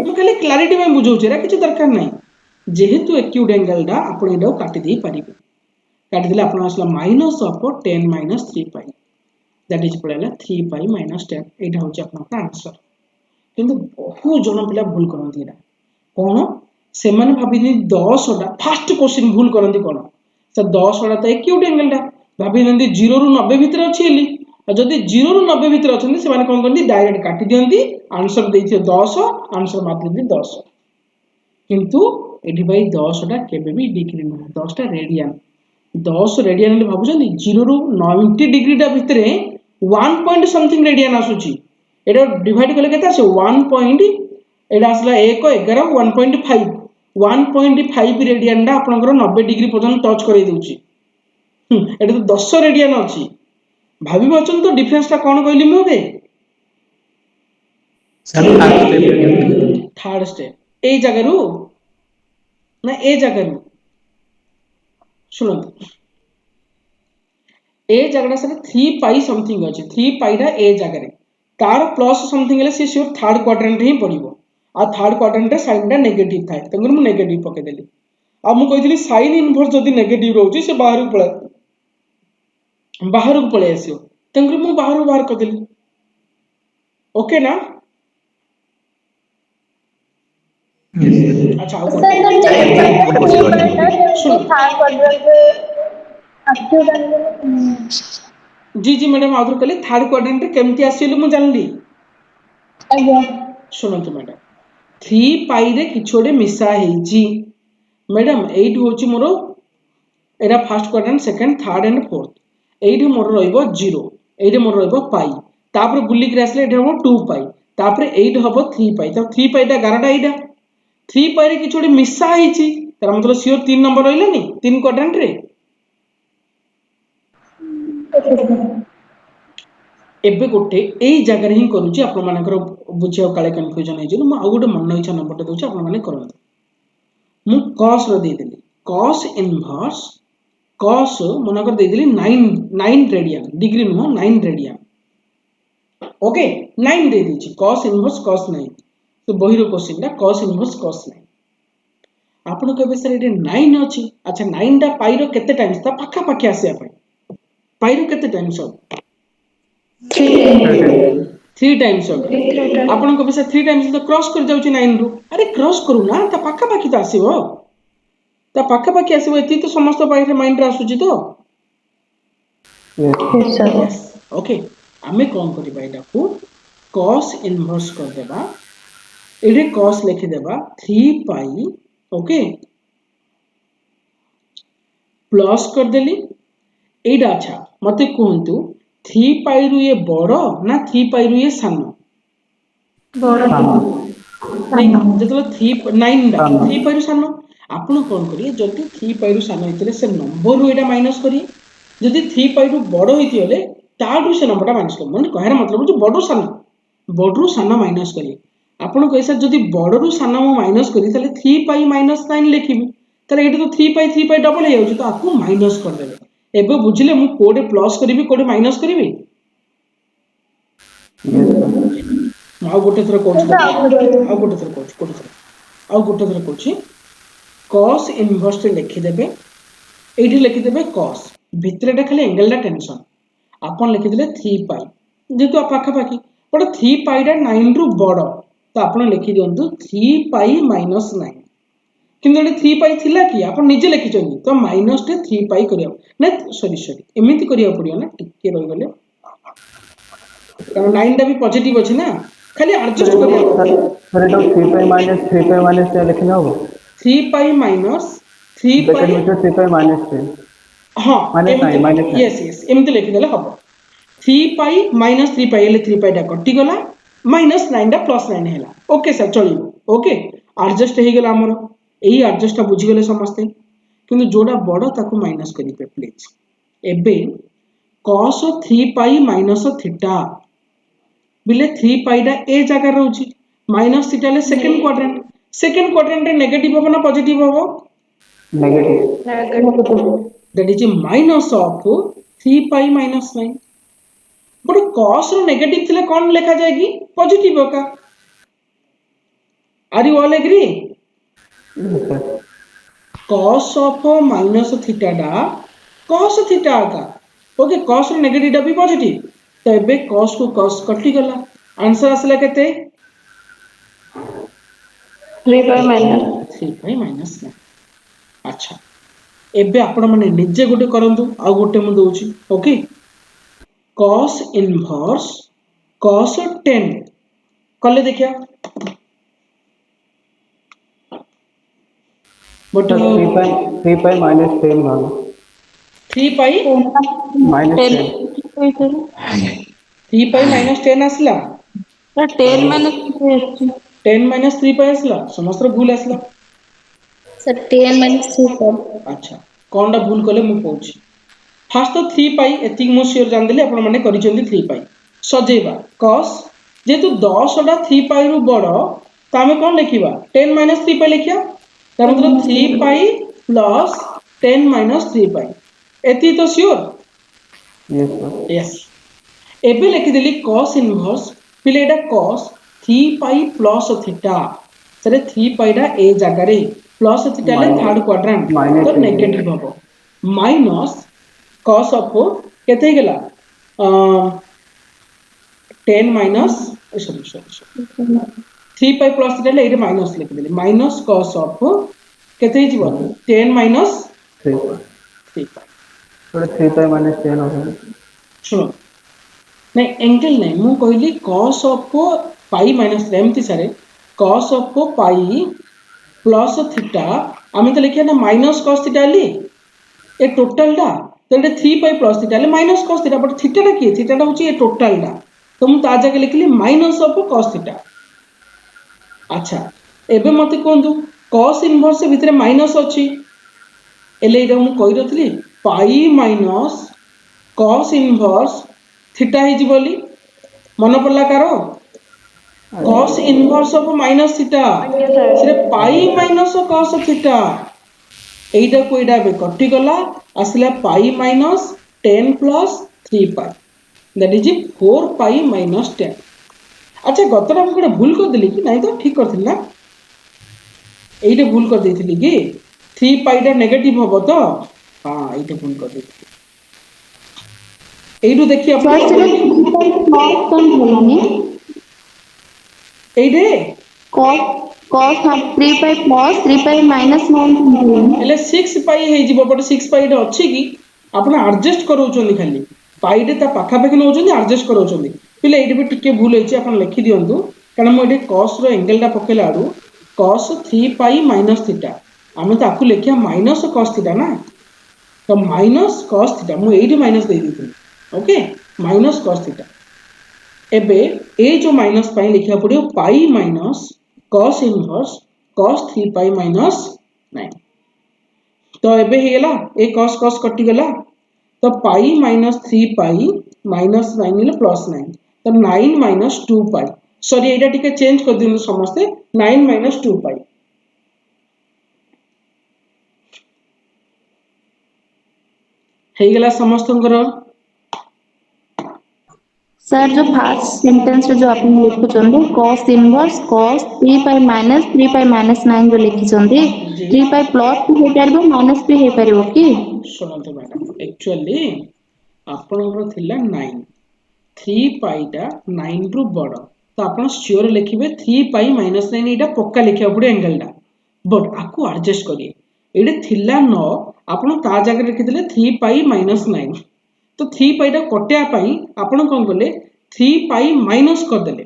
मु खाली क्लैरिटी में बुझौचे रे किछ दरकार नाही जेहेतु एक्यूट एंगल डा आपण एडा काटि दे पारिबे काटि देले आपण आसला minus of 10 minus 3 pi that is पड़ेला 3 पाई माइनस 10 एटा होची आपन आंसर किंतु बहु जन पिला भूल करंती एटा कोन से माने भाबिनी 10 टा फर्स्ट क्वेश्चन भूल करंती कोन सर 10 टा तो एक्यूट एंगल डा भाबिनंदी 0 रु 90 भीतर अछि एली जदि 0 रु 90 भीतर अछन से माने कोन करंती डायरेक्ट काटि दियंती आंसर देथियो 10 आंसर मार दियंती 10 किंतु एठी भाई 10 टा केबे भी डिग्री न 10 टा रेडियन 10 रेडियन ले भाबुछनी 0 रु 90 डिग्री टा भितरे 1 पॉइंट समथिंग रेडियन आसुची एटा डिवाइड करले केता से 1 पॉइंट एटा असला 1 11 1.5 1.5 रेडियन डा आपनकर 90 डिग्री पर्यंत टच करै देउची एटा तो 10 रेडियन अछि भाबी बचन तो डिफरेंस ता कोन कहली मु बे थर्ड स्टेप ए जगह रु ना ए जगह रु सुनो ए जगह से 3 पाई समथिंग अछि 3 पाई रा ए जगह रे तार प्लस समथिंग ले से सियोर थर्ड क्वाड्रेंट ही पड़िबो आ थर्ड क्वाड्रेंट रे साइन दा नेगेटिव थाए तंगर मु नेगेटिव पके देली आ मु कहितली साइन इनवर्स जदी नेगेटिव रहउची से बाहर को पळे आसियो तंगर मु बाहर कर देली ओके ना अच्छा जी जी मैडम आउटर कले थर्ड क्वाड्रेंट रे केमती आसीले मु जानली सुनंतु मैडम 3 पाई रे किछोडे मिसा हेजी मैडम 8 होची मोर एरा first quadrant second third and fourth 8 मोर रहइबो 0 8 मोर रहइबो पाई तापर बुल्ली के आसले एटा हो 2 पाई तापर 8 हबो 3 पाई त 3 पाई टा 11 टा एटा 3 पाई रे किछोडे मिसा हेची तार मतलब सियोर 3 नंबर रहइलानी 3 क्वाड्रेंट रे एबे गोटे एई जगह रे ही करूची आपण मानकर बुझियो काले कंफ्यूजन हे जे मु आ गोटे मन इच्छा नंबर दउची आपण माने करंतु मु cos रो दे देली cos इनवर्स cos मनकर दे देली 9 radian degree no 9 radian okay 9 दे दीची cos इनवर्स cos 9 तो बही रो क्वेश्चन दा cos इनवर्स cos 9 आपण कहबे सर एटे 9 अछि अच्छा 9 टा पाई रो केते टाइम्स ता पाखा पाखी आसे पाई रो केते टाइम्स 3 टाइम्स आपण को से 3 टाइम्स तो क्रॉस कर जाउची 9 रु अरे क्रॉस करू ना ता पाखा पाखी तो आसीबो ता पाखा पाखी आसीबो एती तो समस्त पाई रे माइंड रे आसुची तो ओके हमें कोन करिबा एटा को cos इनवर्स कर देबा ये cos लिखिदेबा 3 पाई ओके प्लस करदेली एटा अच्छा मते कहतु 3 पाई रु ये बड़ ना 3 पाई रु ये सान जो 9 डा 3 पाई रु सान आपण कौन करिए जदि 3 पाई रु सान होइतले से नंबर रु एटा माइनस करिए जदि 3 पाई रु बड़ होइतिले ताडू से नंबरटा माइनस कर माने कहर मतलब जो बड़रू सान माइनस करिए आपण कैसा जदि बड़रू सान मु माइनस करी ताले 3 पाई माइनस 9 लिखिबी ताले एटा तो 3 पाई डबल हे जाउची तो आकु माइनस कर देबे एबे बुझिले मु कोडे प्लस करिवि कोडे माइनस करिवि आउ गोटे थर कोच आउ गोटे थर कोच cos इनवर्स लिखि देबे एठी लिखि देबे cos भितरेटा खाली एंगलटा टेंशन आपण लिखि देले 3 पाई जेतु पाखा पाखी बट 3 पाई टा 9 रु बड़ तो आपण लिखि दियंतु 3 पाई माइनस 9 किंतु एटा 3 पाई थिला कि आपण निजे लिखि चंदी तो माइनस टे 3 पाई करिया ना सॉरी एमिति करिया पड़ियो ना टिके रहि गले कारण 9 टा भी पॉजिटिव अछि ना खाली एडजस्ट करिया सर एटा 3 पाई माइनस क्या लिखना होगा 3 पाई माइनस 3 पाई 3 पाई माइनस 10 हां माइनस यस एमिति लिखि देले हबो 3 पाई माइनस 3 पाई ले 3 पाई टा कटि गला माइनस 9 टा प्लस 9 हैला ओके सर चलिबो ओके एडजस्ट हे गेला हमर एही एडजस्ट टा बुझि गेले समस्ते किंतु जोडा बड़ ताको माइनस करि पे प्लीज एबे cos 3 पाई माइनस थीटा बिले 3 पाई टा ए जगह रहउची माइनस थीटा ले सेकंड क्वाड्रेंट रे नेगेटिव होबो ना पॉजिटिव होबो negative that is minus of 3 pi minus 9 but cos रो नेगेटिव थिले कोन लिखा जाएगी पॉजिटिव होगा are you all agree cos of minus theta डा cos थीटा का ओके cos रो नेगेटिव डा भी पॉजिटिव तो एबे cos को cos कटि गला आंसर आसला केते 3 पाई माइनस 9 अच्छा एबे आपण माने निजे गोटे करंतु आ गोटे मु दोची ओके cos इनवर्स cos 10 कले देखिया बट 3 पाई माइनस 10 वाला 3 पाई माइनस 10 3 पाई माइनस 10 आसला 10 माइनस 10 माइनस 3 पाई आसला समस्त भूल आसला सर 10 माइनस 3 पाई अच्छा कोनडा भूल कले मु कहूची फास्ट तो 3 पाई एतिक मो श्योर जान देले आपण माने करिचंदी 3 पाई सजेबा cos जेतु 10 टा 3 पाई रु बड़ त हमें कोन लिखिबा 10 माइनस 3 पाई लिखिया त मतलब 3 पाई प्लस 10 माइनस 3 पाई एति तो श्योर यस सर यस एबे लिखि देली cos इनवर्स पिले एटा cos 3 पाई प्लस थीटा सरे 3 पाई टा ए जगह रे प्लस थीटा ले थर्ड क्वाड्रेंट तो नेगेटिव होबो माइनस cos ऑफ केते गेला 10 minus sorry 3 pi plus theta ले एटा माइनस लिखि देली माइनस cos ऑफ केते हिजबो 10 माइनस 3 पाई थोड़ा 3 पाई माइनस 10 होगा सुनो नहीं एंगल नहीं मु कहली cos ऑफ पाई माइनस 3 एमती सारे cos of pi plus theta आमे तो लिखिया ना माइनस cos थीटा ली ए टोटल दा तो ये 3 पाई प्लस थीटा ले minus cos theta but theta टा की थीटा टा होची ए टोटल दा तो मु ता जगह लिखली माइनस ऑफ cos थीटा अच्छा एबे मते कोंदु cos इनवर्स भितरे माइनस अछि एले इरा मु कहि रथली pi minus cos inverse theta हिज बोली मन पड़ला कारो cos inverse of minus theta सिरे पाई माइनस cos थीटा एइटा को एडा बे कटि गला आसला pi minus 10 plus 3 pi that is 4 pi minus 10 अच्छा गतरा हम कोडे भूल कर देली कि नहीं तो ठीक करथिल ना एइटा भूल कर देथिली कि 3 पाई टा नेगेटिव होबो तो हां एइटा भूल कर देथिली एइटू देखि एइडे cos 3 pi plus 3 pi minus 9 एले 6 पाई हे जिवो बट 6 पाई टा अछि कि आपण एडजस्ट करौचोनी खाली पाई टा पाखा पाखी नौचोनी एडजस्ट करौचोनी पिले एइडे भी टिके भूल हेछि आपण लिखि दियंतु कारण मुझे कॉस रो एंगल पकेला आड़ू कॉस 3 पाई माइनस थीटा आम ताकू लिखिया माइनस कॉस थीटा ना तो माइनस कॉस थीटा मुझे माइनस दे दी ओके माइनस कॉस थीटा एबे ए जो माइनस पाई लिखा पड़ो pi minus cos inverse cos 3 pi minus 9 तो एबे हे गेला ए कॉस कॉस कटि गेला तो पाई माइनस 3 पाई माइनस 9 ले प्लस 9 तो 9 माइनस 2 पाई सॉरी एटा टिके चेंज कर दिनु समस्ते 9 माइनस 2 पाई हे गेला समस्तंकर सर जो फर्स्ट सेंटेंस रे जो आपन लिखुचंदी cos इनवर्स cos 3 पाई माइनस 9 जो लिखिचंदी 3 पाई प्लस भी हे परबो माइनस भी हे परबो की सुनंतु मैडम एक्चुअली आपनकर थिला 9 3 पाई टा 9 रु बड़ तो आपन श्योर लिखिबे 3 पाई माइनस 9 एटा पक्का लिखिया पड़े एंगल टा बट आकु एडजस्ट करिए एडे थिला 9 आपन ता जगह लिखिदेले 3 पाई माइनस 9 तो 3 पाई टा कटिया पाई आपन कोन करले 3 पाई माइनस कर देले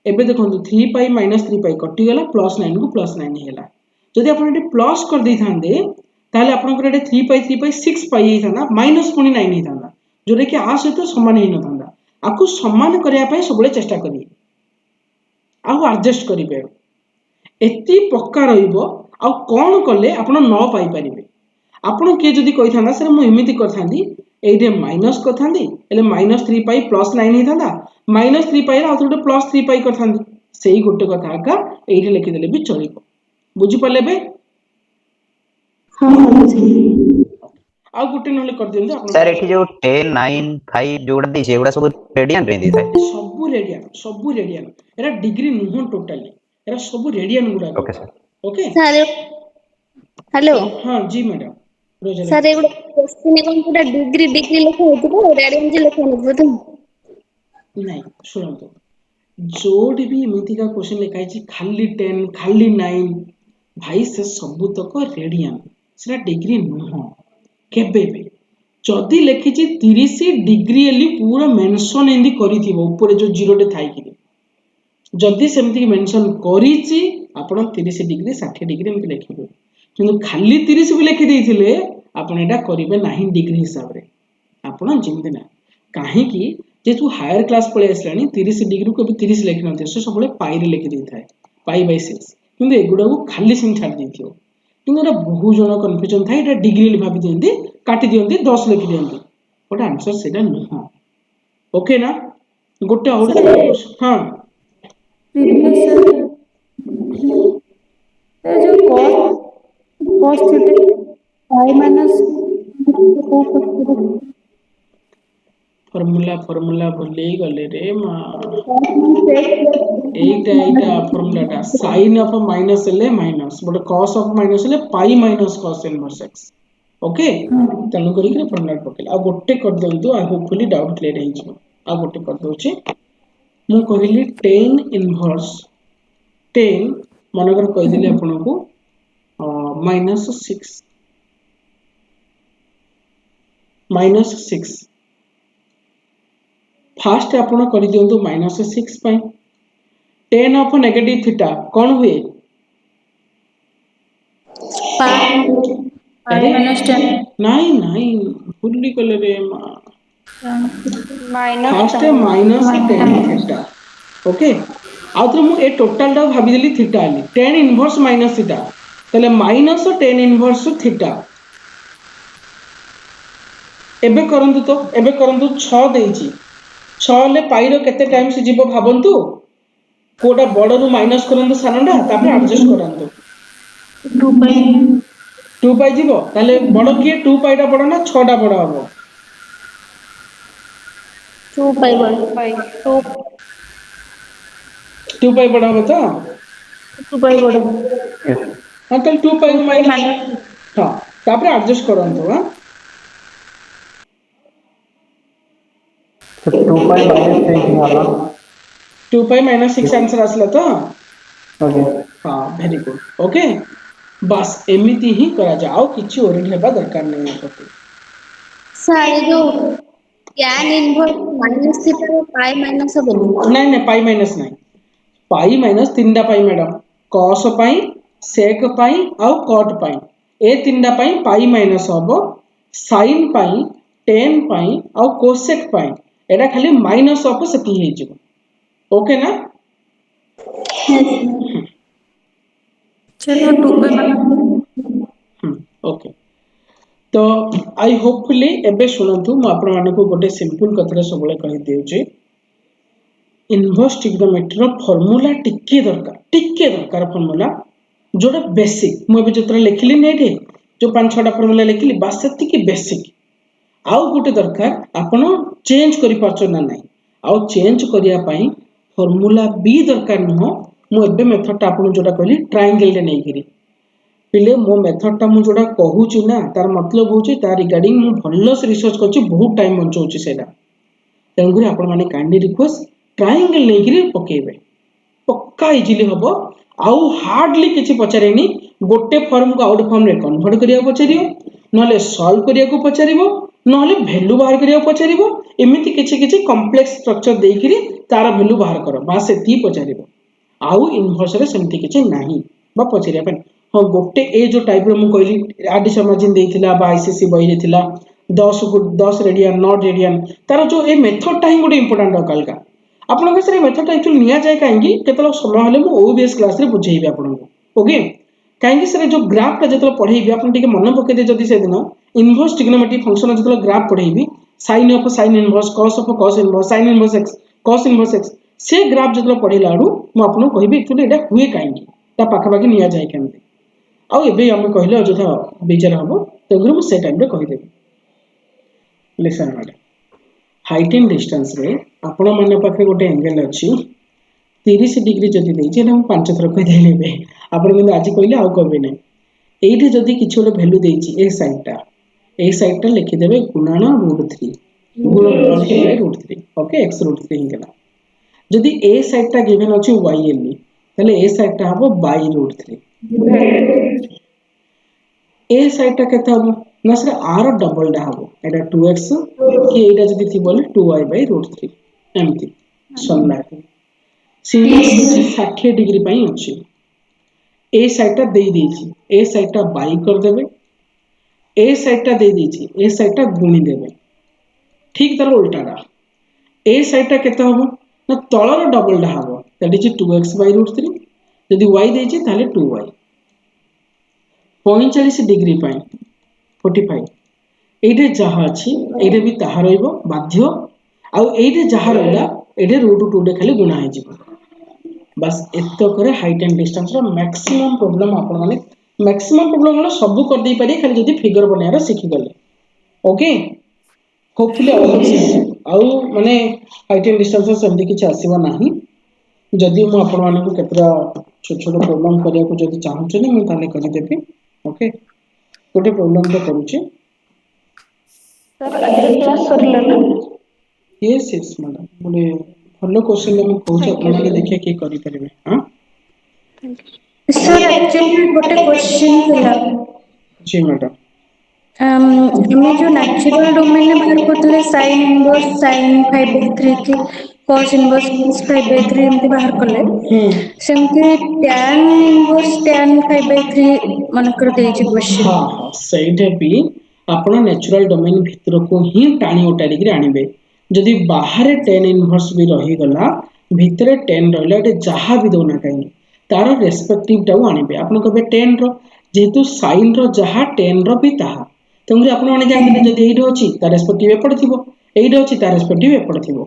एबे देखंतु 3 पाई माइनस 3 पाई कटि गेला प्लस 9 को प्लस 9 हेला जदि आपन एटे प्लस कर दै थांदे ताले आपन को एटे 3 पाई 6 पाई हे थांदा माइनस पुनी 9 हे थांदा जोरे कि आ सहित समान हे न थांदा आकु समान करिया पई सबले चेष्टा करिए आउ एडजस्ट करिबे एति पक्का रहिबो आ कोन कले आपन न पाई परिबे आपन के जदि कहि थांदा सर मु एमिति कर थांदी एइटे माइनस कर थांदी एले माइनस 3 पाई प्लस 9 हे थांदा माइनस 3 पाई रा आउथोटे प्लस 3 पाई कर थांदी सेही गोटे कथा का एइटे लिखि देले भी चलिबो बुझि पले बे हां आ गोटे नले कर दियंदे आपन सर एठी जो 10 9 5 जोड़ा दी एगुड़ा सब रेडियन रे दी थाए सब रेडियन एरा डिग्री नुह टोटली एरा सब रेडियन गुडा okay sir okay sir hello हां जी मैडम रोज सर एगुड़ा क्वेश्चन एगुड़ा पूरा डिग्री लिखा होतो रेडियन जे लिखा होतो नहीं सुनंतु जोड़ी भी एमिति का क्वेश्चन लिखाई छी खाली 10 खाली 9 भाई से सबु तक रेडियन सेरा डिग्री नुह केबे बे जदि लिखी 30 डिग्री एली पूरा मेंशन एंदी करिथिबो ऊपर जो जीरो टे थाई कि जदि सेमति मेंशन करिछि आपण 30 डिग्री 60 डिग्री एमति लिखिबो किंतु खाली 30 भी लिखि देइथिले आपण एटा करिवे नाही डिग्री हिसाब रे आपण जिमदे ना काहे कि जेतु हायर क्लास पळे आसलानी 30 डिग्री को भी 30 लिखि नथे से सबले पाई रे लिखि देइ थाए पाई बाय 6 किंतु एगुडा को खाली सिम छाड़ देइथियो किंतु एटा बहु जण कन्फ्यूजन थाए एटा डिग्री भाबी दियंती काटी दियंती 10 लिखि दियंती बट आंसर सेटा नुह ओके ना गोटे और हां प्रीवियस सर जो cos theta pi minus formula भूली गले रे मा एटा फॉर्मूलाटा sin ऑफ माइनस ले minus but cos of minus ले pi minus cos inverse x okay तनु करी के फॉर्मूला पकेला आ गोटे कर दंतु आई होपफुली डाउट क्लियर हे छ आ गोटे कर दोछि मु कहिली tan इनवर्स 10 मनकर कहि दिले आपन को -6 फास्ट आपण कर दियंतु -6 pi tan of negative theta कोन हुए पाई माइनस 10 नहीं भूली गले रे minus fast -tan theta okay आ तो मु ए टोटल टा भाबी देली थीटा आली tan इनवर्स माइनस थीटा तले माइनस tan इनवर्स थीटा एबे करंतु 6 देइची 6 ले पाई रो केते टाइम्स जीवो भाबंतु कोडा बड़ रु माइनस करंतु सानडा तापर एडजस्ट करंतु 2 पाई जीवो ताले बड़ किए 2 पाई टा बड़ ना 6 टा बड़ हबो 2 पाई बड़ 2 पाई बड़ हबो तो 2 पाई बड़ हां ताले 2 पाई माइनस हां तापर एडजस्ट करंतु हां तो 2 पाई माइनस 6 वाला 2 पाई माइनस 6 आंसर आसला तो ओके हां वेरी गुड ओके बस एमिति ही करा जाओ किछि ओरिड हेबा दरकार नै होते सर जो tan inverse minus theta pi minus हो नहीं पाई माइनस नहीं पाई माइनस तीनटा पाई मैडम कॉस पाई सेक पाई आउ कट पाई ए तीनटा पाई पाई माइनस हम साइन पाई टेन पाई आउ कोसेक पाई एटा खाली माइनस हम से ओके ना चलो 2 ओके तो आई होपफुली एबे शुणु मु आपण मानकु गोटे सिंपल कथा सब कहि देउची इनवर्स ट्रिग्नोमेट्री फॉर्मूला टिके दरकार फॉर्मूला जोड़ा बेसिक मुझे जो लिखिली नहीं जो 5-6टा फॉर्मूला लिखिली बस से बेसिक आउ गोटे दरकार आपण चेंज करि पारछो ना नहीं आउ चेंज करिया पई फॉर्मूला बी दरकार नुह मु एबे मेथड आपण जोड़ा कहली ट्रायंगल रे नहीं करी पिले मो मेथड टा मु जोड़ा कहूची ना तार मतलब होची तार रिगार्डिंग मु भल्लो से रिसर्च करची बहुत टाइम बंचौची सेटा तेंगुरी आपण माने काइंडली रिक्वेस्ट ट्रायंगल नहीं करी पकेबे पक्का इजीली हबो आउ हार्डली किछि पचारेनी गोटे फॉर्म को आउट फॉर्म रे कन्वर्ट करिया पचारियो नले सॉल्व करिया को पचारिबो नले वैल्यू बाहर करिया पचारिबो एमिति किछि कॉम्प्लेक्स स्ट्रक्चर देइकरी तार वैल्यू बाहर करो बस एती पचारिबो आउ इनवर्स रे सेमति किछि नाही बा पचारिया पे हाँ गोटे ए जो टाइप रो मु कहली आडिशन मार्जिन देइथिला बा आईसीसी बही रे थिला 10 रेडियन 9 रेडियन तार जो ए मेथड टा ही गोटे इंपोर्टेंट अकालका आपन के सरे मेथड टा एक्चुअली निया जाय काहेकि केतलो समय हले मु ओबीएस क्लास रे बुझेइबे आपन को ओके काहेकि सरे जो ग्राफ टा जेतलो पढेइबे आपन टिके मन पके दे जदी से दिन इनवर्स ट्रिग्नोमेट्री फंक्शन जेतलो ग्राफ पढेइबी sin of sin inverse cos of cos inverse sin inverse x cos inverse x से ग्राफ जेतलो पढेला आडू मु आपन को कहबी एक्चुअली एटा हुए काहेकि ता पाखा पाखी निया जाय केमते आउ एबे हम कहले अଯଥା विचार हबो तेगुरु मु से टाइम रे कहि देबी listen madam height and distance रे आपण माने पाखे गोटे एंगल अछि 30 डिग्री जदी देइ जे हम 5 थर कहि देलेबे आपण किंतु आज कहले आउ कहबे नै एठी जदी किछ गोटे वैल्यू देइछि ए साइड टा लिखि देबे गुणन √3 गुणन मल्टीप्लाई √3 ओके x √3 हिंगला जदी ए साइड टा गिवन अछि y एली तले ए साइड टा हबो y √3 ए साइड टा केता हबो ना सर आर डबल डा हबो एटा 2x कि एटा जदी थि बोले 2y/√3 एमती सन्ना सिंगल 60 डिग्री पई अछि ए साइड टा देई देछि ए साइड टा बाई कर देबे ए साइड टा देई देछि ए साइड टा गुणी देबे ठीक तार उल्टाटा ए साइड टा केता हबो ना तळर डबल डा हबो दैट इज 2x/√3 यदि y देछि ताले 2y 45 डिग्री पाई 45 एटे जहा अछि एटे भी ताहा रहइबो बाध्य आ एटे जहा रहला एटे √2 रे खाली गुणा हे जिवो बस एतो करे हाइट एंड डिस्टेंस रो मैक्सिमम प्रॉब्लम आपण माने मैक्सिमम प्रॉब्लम वाला सब कर दे पारी खाली जदी फिगर बनाया सीखी गले ओके होपफुली आउ माने हाइट एंड डिस्टेंस रो सबदी किछ आसीबा नाही जदी मु आपण माने को केतरा छोट छोट प्रॉब्लम करिया को जदी चाहू छनी मु ताले करि देबी ओके गोटे प्रॉब्लम तो करूची सर आज क्लास करला ना यस मैडम बोले भलो क्वेश्चन हम कहूछ अपन माने देखिए के करि परबे हां सर एक्चुअली गोटे क्वेश्चन थिला जी मैडम हमें जो नेचुरल डोमेन में बाहर करतले sin इनवर्स sin 5/3 की cos इनवर्स cos 5/3 एमती बाहर करले सेमती tan इनवर्स tan 5/3 मन कर देछि क्वेश्चन हां हां सहीटे भी आपण नेचुरल डोमेन भितर को ही टाणी उटाड़ी के आनिबे जदी बाहर tan इनवर्स भी रही गला भितर tan रहले एटे जहा भी दोना काई तार रेस्पेक्टिव टाउ आनिबे आपण कहबे tan रो जेतु sin रो जहा tan रो भी ताहा तंगरे आपण माने जानते जदी एइडो अछि तार रेस्पेक्टिव एपड थिबो एइडो अछि तार रेस्पेक्टिव एपड थिबो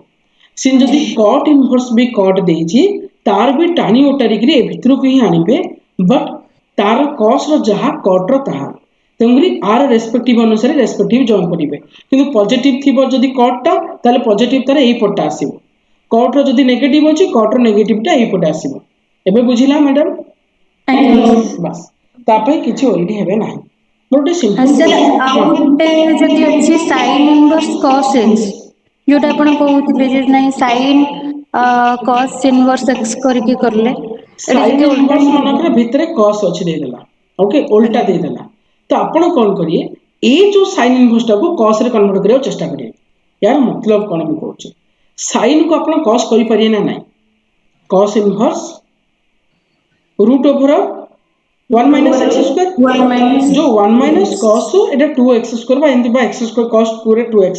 सिन जदी cot इनवर्स भी cot देछि तार भी टाणी उटाड़ी के भितर को ही आनिबे बट तार cos रो जहा cot रो ताहा तंगरी आर रेस्पेक्टिव अनुसार रेस्पेक्टिव जॉइन करिवे किंतु पॉजिटिव थिबो जदी cot ता ताले पॉजिटिव तारे एई पट्टा आसीबो cot रो जदी नेगेटिव अछि cot रो नेगेटिव ता एई पट्टा आसीबो एबे बुझिला मैडम बस तापे किछि ओइडी हेबे नाही मोटे सिंपल सर आउटे जदी अछि sin इनवर्स cos x जोटा आपण कहउतले जे नाही sin cos इनवर्स x करके करले sin इनवर्स मानकर भितरे cos अछि दे देला ओके उल्टा दे देला तो आपण कोन करिए ए जो sin इनवर्स टा को cos रे कन्वर्ट करियो चेष्टा करिए यार मतलब कोन हम कहउची sin को आपण cos करि परिए ना नाही cos inverse root over 1 minus x square 1 minus जो 1 minus cos हो एटा 2x square बा एंती बा x square cos 2 रे 2x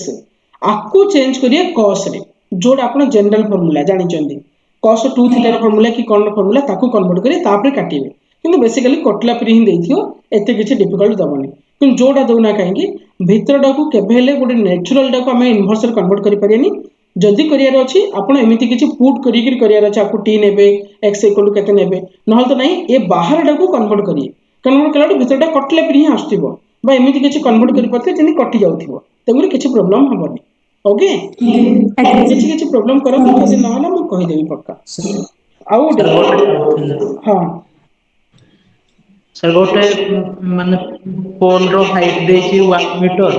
आपको चेंज करिए cos रे जोड आपण जनरल फार्मूला जानि चंदी cos 2 थीटा रो फार्मूला की कोन फार्मूला ताको कन्वर्ट करी तापरे काटिबे किंतु बेसिकली कटला परि ही देथियो एते किछि डिफिकल्ट दबनी किंतु जोडा दउना काहेकि भितरडा को केबे हेले गोटे नेचुरल डा को हमें इन्वर्स रे कन्वर्ट करि परियानी जदि करियार अछि आपण एमिति किछि पुट करि करियार अछि आपको t नेबे x इक्वल टू केते नेबे नहल तो नहीं ए बाहर डा को कन्वर्ट करिए कन्वर्ट कलाडो भितरडा कटले परि ही आस्तिबो बा एमिति किछि कन्वर्ट करि परते जेनि कटि जाउथिबो तेमुरे किछि प्रॉब्लम हबनी ओके किछि किछि प्रॉब्लम करत जदि नहला म कहि देबी पक्का आउ सर गोटे doubt ଥିଲା। हां सर गोटे ମାନେ पोल रो हाइट ଦେଇଛି 1 मीटर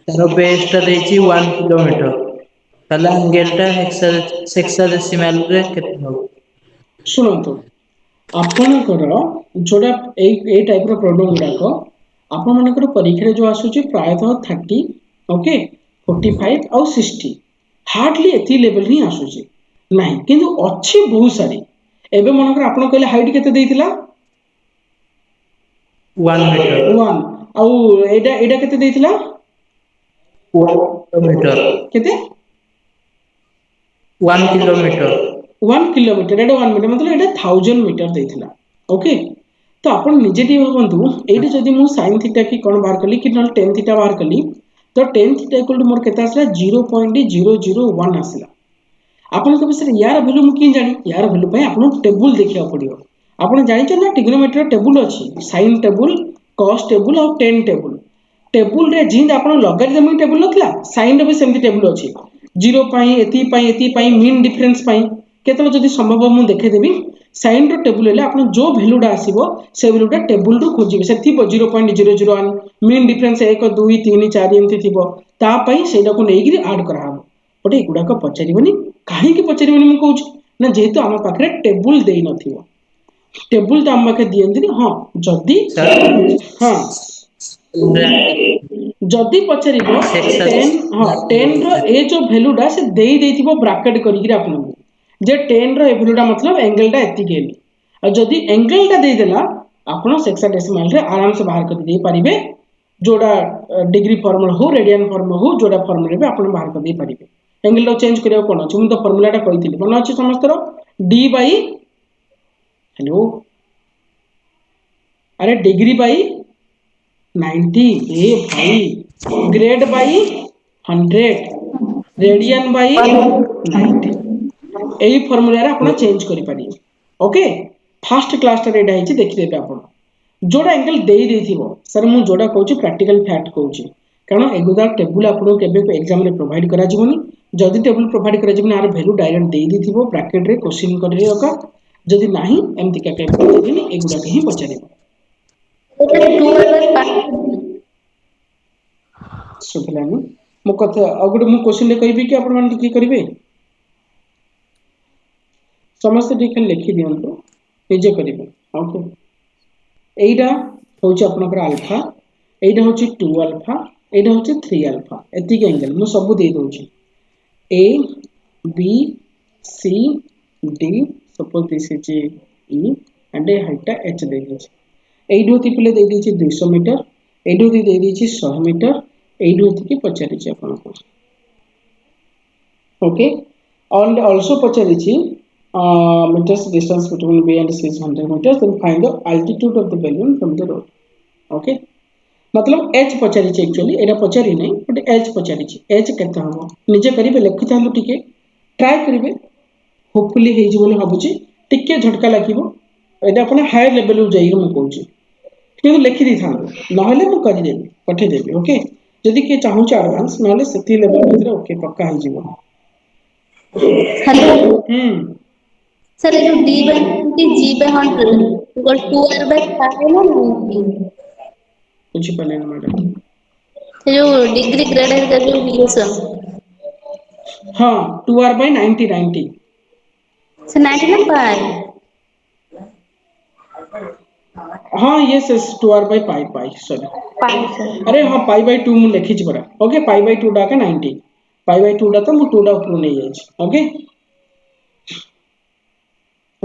ତାର ବେସ୍ ଟା ଦେଇଛି 1 किलोमीटर ତାହେଲେ ଆଙ୍ଗେଲ ଟା ହେକ୍ସାଡେସିମାଲ ରେ କେତେ ହବ? ଶୁଣନ୍ତୁ ଆପଣଙ୍କର ଯୋଡା ଏଇ ଟାଇପ ର ପ୍ରୋବ୍ଲେମ ଗୁଡାକ ଆପଣ ମାନଙ୍କର ପରୀକ୍ଷାରେ ଯୋଉ ଆସୁଛି ପ୍ରାୟତଃ 30 ओके 45 ଆଉ 60 ହାର୍ଡଲି ଏତି ଲେଭେଲ ହିଁ ଆସୁଛି ନାହିଁ କିନ୍ତୁ ଅଛି ବହୁତ ସାରି ଏବେ ମନେକର ଆପଣ କହିଲେ ହାଇଟ୍ କେତେ ଦେଇଥିଲା 1 मीटर 1 ଆଉ ଏଇଟା କେତେ ଦେଇଥିଲା 1 किलोमीटर କେତେ 1 किलोमीटर 1 किलोमीटर एटा 1 मीटर मतलब एटा 1000 मीटर देथिला ओके तो आपण निजे टी भाबंतु एठी जदी मु sin थीटा की कोन बाहर कली कि न tan थीटा बाहर कली तो tan थीटा इक्वल टू मोर केता आसला 0.001 आसला आपण के बिसरे यार वैल्यू मु कि जानि यार वैल्यू पय आपण टेबल देखिया पड़ियो आपण जानि छ ना ट्रिग्नोमेट्री टेबल अछि sin टेबल cos टेबल और tan टेबल टेबल रे जिंद आपण लॉगरिथमिक टेबल नथला sin रे भी सेमति टेबल अछि 0 एति मीन डिफरेंस केतल जदि संभव मु देखे देबी sin रो टेबल हेले आपण जो वैल्यूडा आसीबो से वैल्यूडा टेबल रो खोजिबे से थिबो 0.001 मीन डिफरेंस 1 2 3 4 एमति थिबो ता पई सेडा को नेगिरी ऐड करा हबो ओटे एगुडा को पचारिबनी काहे की पचारिबनी मु कहूछ ना जेहेतु हम पाखरे टेबल देई नथिबो टेबल त हम पाखे दियंदिनी हां जदि हां जदि पचारिबो 10 हां 10 रो ए जो वैल्यूडा से देई देथिबो ब्रैकेट करिकि आपन जे 10 रो ए वैल्यूडा मतलब एंगलडा एति गेली आ जदि एंगलडा देई देला आपण हेक्साडेसिमल रे आराम से बाहर कर दे परिबे जोड़ा डिग्री फॉर्मूला हो रेडियन फॉर्मूला हो जोड़ा फॉर्मूला भी आपण बाहर कर दे परिबे एंगल लो चेंज करियो कोन अछि मु तो फॉर्मूला टा कहितली कोन अछि समस्त रो d बाय हेलो अरे डिग्री बाय 90 ए भाई ग्रेड बाय 100 रेडियन बाय 90 एही फॉर्मूला रे आपण चेंज करि पारि ओके फर्स्ट क्लास रे एटा हिची देखि देबे आपण जोड़ा एंगल देई देथिबो सर मु जोड़ा कहूची प्रैक्टिकल फैक्ट कहूची कारण एगुदा टेबल आपको केबे एग्जाम रे प्रोवाइड करा जिवनी जदि टेबल प्रोवाइड करा जिवनी आर वैल्यू डायरेक्ट देई देथिबो ब्रैकेट रे क्वेश्चन करि रका जदि नाही एमति का के पचारिनी एगुदा के ही पचारिबो सुखलानी मु कथा अगुड मु क्वेश्चन ले कहबी कि आपण मान की करिवे समस्त ठीक लिखि दियंतो निजे करिवे ओके एइडा होची आपनकर अल्फा एइडा होची 2 अल्फा एइडा होची 3 अल्फा एति के एंगल मु सब दे दोची A B C D suppose this is E and a height H दे दोची एइडो ती पले दे दीची 200 मीटर एइडो ती दे दीची 100 मीटर एइडो ती की पचारिची आपनको ओके and also पचारिची meters distance between B and C is 100 meters then find the altitude of the balloon from the road okay मतलब h पचारि छै एक्चुअली एटा पचारि नै बट h पचारि छै h केते हम निजे करिवे लिखि थालु टिके ट्राई करिवे होपफुली हे जे बोले हबुची टिके झटका लागिवो एटा अपन हायर लेवल उ जाई हम कहूची किंतु लिखि दी थालु नहले मु करि देबी पठे देबी ओके जदि के चाहू छ एडवांस नहले सेति लेवल भितर ओके पक्का हे जीवो हेलो सर जो d by 20 g by 100 equal 2r by 5 ना 90 कुछ पहले ना मैडम जो डिग्री ग्रेड का जो रिलेशन हां 2r by 90 सर 90 ना पाई हाँ yes yes 2r by pi sorry pi sir अरे हाँ पाई बाय 2 मु लिखि छी बरा ओके पाई बाय 2 डा का 90 पाई बाय 2 डा तो मु 2 डा ऊपर नै जाय छी ओके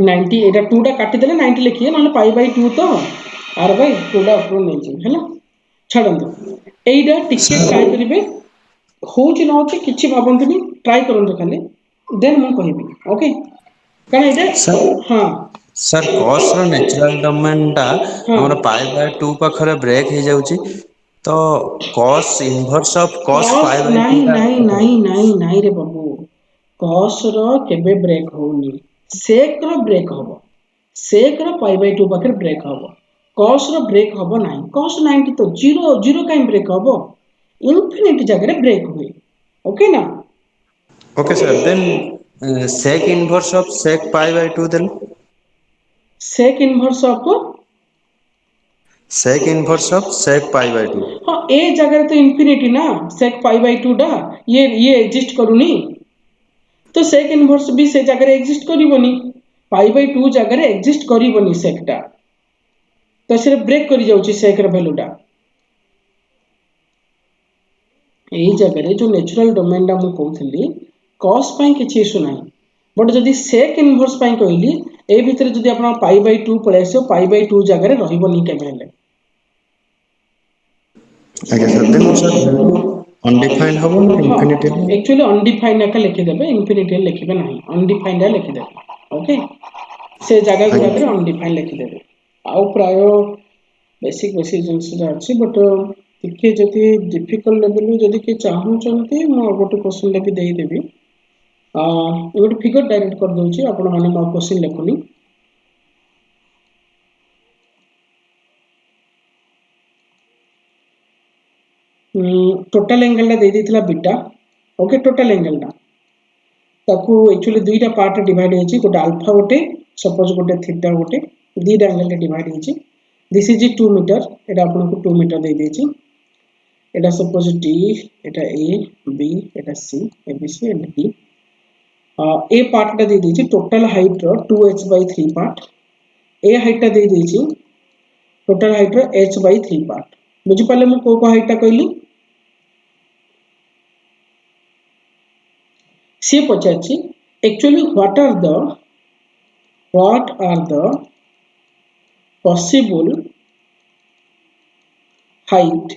90 এটা 2 টা काटि देले 90 लिखिए नहले पाई बाय 2 तो r बाय 2 टा ऊपर नै छी हैला छाडंतु एइडा टिके ट्राई करिवे होउची न होउची किछि भाबंतुनी ट्राई करंतु खाली देन मु कहिबी ओके कारण एइडा सर हां सर कॉस रो नेचुरल डोमेन टा हां हमर पाई बाय 2 पाखरे ब्रेक हे जाउची तो cos inverse of cos cos pi by 2 नहीं टा नहीं नहीं नहीं नहीं रे बाबू कॉस रो केबे ब्रेक होउनी सेक रो ब्रेक होबो सेक रो पाई बाय 2 पाखरे ब्रेक होबो कॉस रो ब्रेक होबो नाही कॉस 90 तो जीरो जीरो काई ब्रेक होबो इन्फिनिटी जगह ब्रेक हुए ओके ना okay sir then sec inverse of sec pi by 2 then sec inverse of sec inverse of sec pi by 2 हाँ ए जगह तो इन्फिनिटी ना सेक पाई बाय 2 डा ये एग्जिस्ट करूनी तो सेक इनवर्स भी से जगह एग्जिस्ट करिवनी पाई बाय 2 जगह एग्जिस्ट करिवनी सेकटा तो सिर्फ ब्रेक करि जाउची सेक र वैल्यूटा एही जगह जो नेचुरल डोमेन डा मु कहउथली कॉस पई किछि इशू नाही बट जदी सेक इनवर्स पई कहली ए भितरे जदी आपण पाई बाय 2 पळे आसो पाई बाय 2 जगह रहिबनी केबेले आगे सर देन सर अनडिफाइंड हबो ना इंफिनिटी हबो एक्चुअली अनडिफाइंड का लिखि देबे इंफिनिटी लिखिबे नाही अनडिफाइंड लिखि देबे ओके से जगह गुडा करे अनडिफाइंड लिखि देबे आउ प्राय बेसिक बेसिक जिंस अछि बट टिके जति डिफिकल्ट लेवल जति के चाहू चंती मु गोटे क्वेश्चन लेके देई देबी गोटे फिगर डायरेक्ट कर दोची आपण माने मो क्वेश्चन लेखुनी टोटल एंगल दे देथिला बीटा ओके टोटल एंगल दा ताकू एक्चुअली दुईटा पार्ट डिवाइड हेची गोटे अल्फा गोटे सपोज गोटे थीटा गोटे दुईटा एंगल डिवाइड हेची दिस इज 2 मीटर एटा आपन को 2 metre they देची Etah suppose D Etah A B एटा C A B C and D ए पार्ट टा दे देची टोटल हाइट रो 2h/3 पार्ट ए हाइट टा दे देची टोटल हाइट रो h/3 पार्ट बुझी पाले मु को हाइट टा कहली सी पचाची actually what are the possible height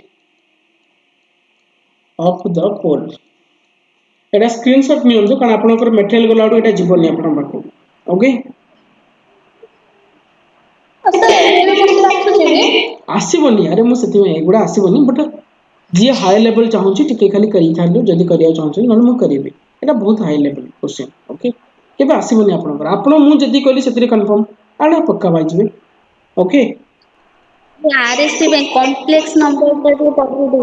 of the pole एटा स्क्रीनशॉट नियंतु कारण आपनकर मटेरियल गलाडो एटा जीवनी आपन बाको ओके आसीबनी अरे मु सेति एगुडा आसीबनी बट जे हाई लेवल चाहूची टिके खाली करी थालु जदी करिया चाहूची न मु करिबी एटा बहुत हाई लेवल क्वेश्चन ओके केबे आसीबनी आपनकर आपन मु जदी कहली सेति कंफर्म आडा पक्का बाइजबे ओके आरएससी में कॉम्प्लेक्स नंबर पर पढ़ी दे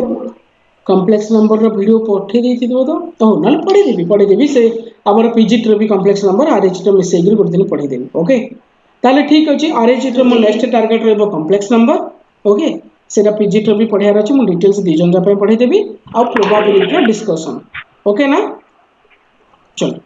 कॉम्प्लेक्स नंबर रो वीडियो पठे देती तो ना पढ़े देबी से हमर पीजीट रो भी कॉम्प्लेक्स नंबर आरएच रो मिसे एग्री कर दिन पढ़े देबी ओके ताले ठीक अछि आरएच रो मो नेक्स्ट टारगेट रहबो कॉम्प्लेक्स नंबर ओके सेटा पीजीट रो भी पढ़ियार अछि मु डिटेल्स दी जन जा पे पढ़े देबी आ प्रोबेबिलिटी रो डिस्कशन ओके ना चलो